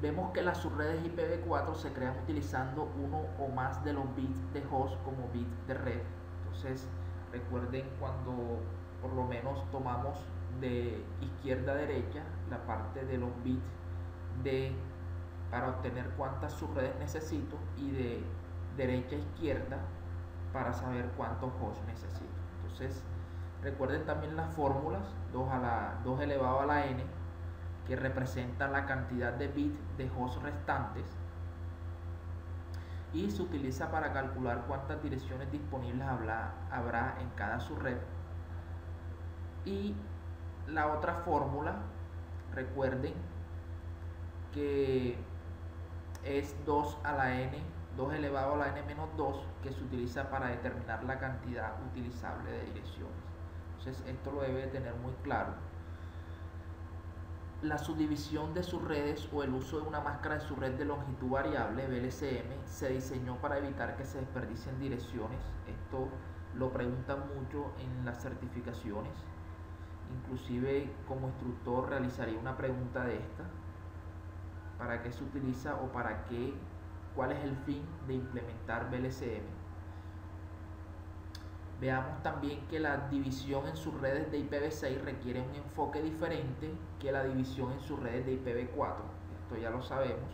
Vemos que las subredes IPv4 se crean utilizando uno o más de los bits de host como bits de red. Entonces recuerden cuando por lo menos tomamos de izquierda a derecha la parte de los bits para obtener cuántas subredes necesito, y de derecha a izquierda para saber cuántos hosts necesito. Entonces recuerden también las fórmulas 2 elevado a la n, que representa la cantidad de bits de hosts restantes y se utiliza para calcular cuántas direcciones disponibles habrá en cada subred. Y la otra fórmula, recuerden que es 2 a la n, 2 elevado a la n menos 2, que se utiliza para determinar la cantidad utilizable de direcciones. Entonces esto lo debe tener muy claro. La subdivisión de subredes o el uso de una máscara de subred de longitud variable, VLCM, se diseñó para evitar que se desperdicien direcciones. Esto lo preguntan mucho en las certificaciones. Inclusive como instructor realizaría una pregunta de esta: ¿para qué se utiliza o para qué, cuál es el fin de implementar VLCM? Veamos también que la división en sus redes de IPv6 requiere un enfoque diferente que la división en sus redes de IPv4. Esto ya lo sabemos.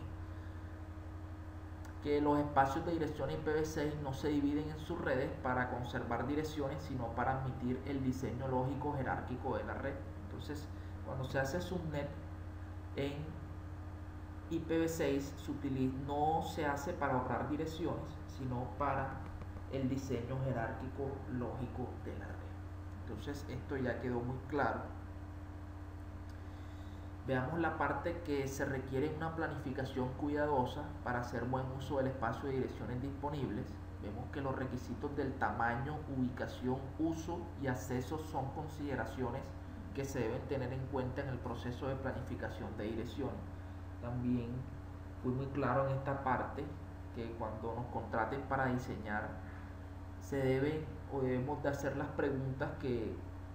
Que los espacios de dirección IPv6 no se dividen en sus redes para conservar direcciones, sino para admitir el diseño lógico jerárquico de la red. Entonces, cuando se hace subnet en IPv6, no se hace para ahorrar direcciones, sino para el diseño jerárquico lógico de la red. Entonces, esto ya quedó muy claro. Veamos la parte que se requiere una planificación cuidadosa para hacer buen uso del espacio de direcciones disponibles. Vemos que los requisitos del tamaño, ubicación, uso y acceso son consideraciones que se deben tener en cuenta en el proceso de planificación de direcciones. También fui muy claro en esta parte que cuando nos contraten para diseñar se deben o debemos de hacer las preguntas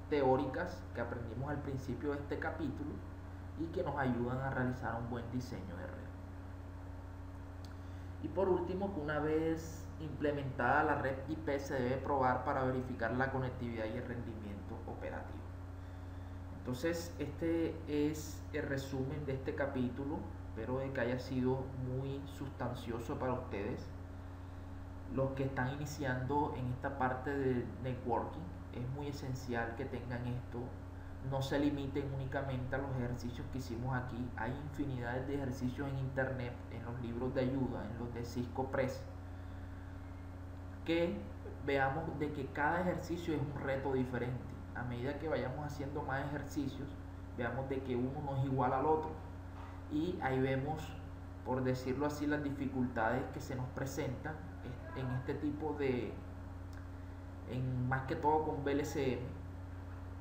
teóricas que aprendimos al principio de este capítulo y que nos ayudan a realizar un buen diseño de red. Y por último, que una vez implementada la red IP se debe probar para verificar la conectividad y el rendimiento operativo. Entonces, este es el resumen de este capítulo. Espero de que haya sido muy sustancioso para ustedes. Los que están iniciando en esta parte de networking, es muy esencial que tengan esto. No se limiten únicamente a los ejercicios que hicimos aquí. Hay infinidades de ejercicios en internet, en los libros de ayuda, en los de Cisco Press, que veamos de que cada ejercicio es un reto diferente. A medida que vayamos haciendo más ejercicios, veamos de que uno no es igual al otro. Y ahí vemos, por decirlo así, las dificultades que se nos presentan en este tipo más que todo con VLCM,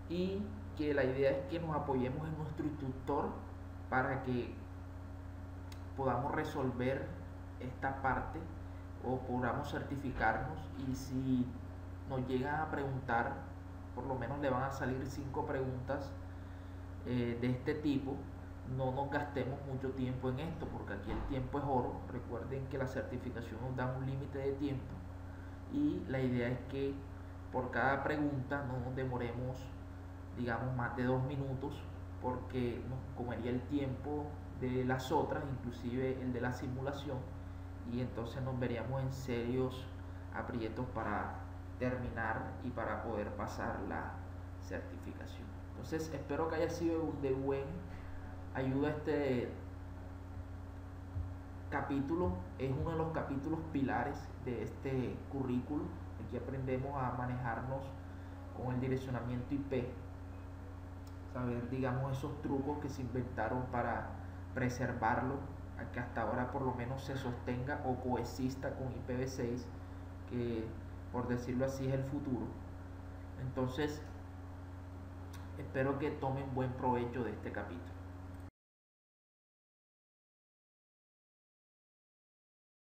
y que la idea es que nos apoyemos en nuestro instructor para que podamos resolver esta parte o podamos certificarnos, y si nos llegan a preguntar, por lo menos le van a salir 5 preguntas de este tipo. No nos gastemos mucho tiempo en esto, porque aquí el tiempo es oro. Recuerden que la certificación nos da un límite de tiempo y la idea es que por cada pregunta no nos demoremos, digamos, más de 2 minutos, porque nos comería el tiempo de las otras, inclusive el de la simulación, y entonces nos veríamos en serios aprietos para terminar y para poder pasar la certificación. Entonces espero que haya sido de buen ayuda este capítulo. Es uno de los capítulos pilares de este currículo. Aquí aprendemos a manejarnos con el direccionamiento IP, saber, digamos, esos trucos que se inventaron para preservarlo, a que hasta ahora por lo menos se sostenga o coexista con IPv6, que por decirlo así es el futuro. Entonces espero que tomen buen provecho de este capítulo.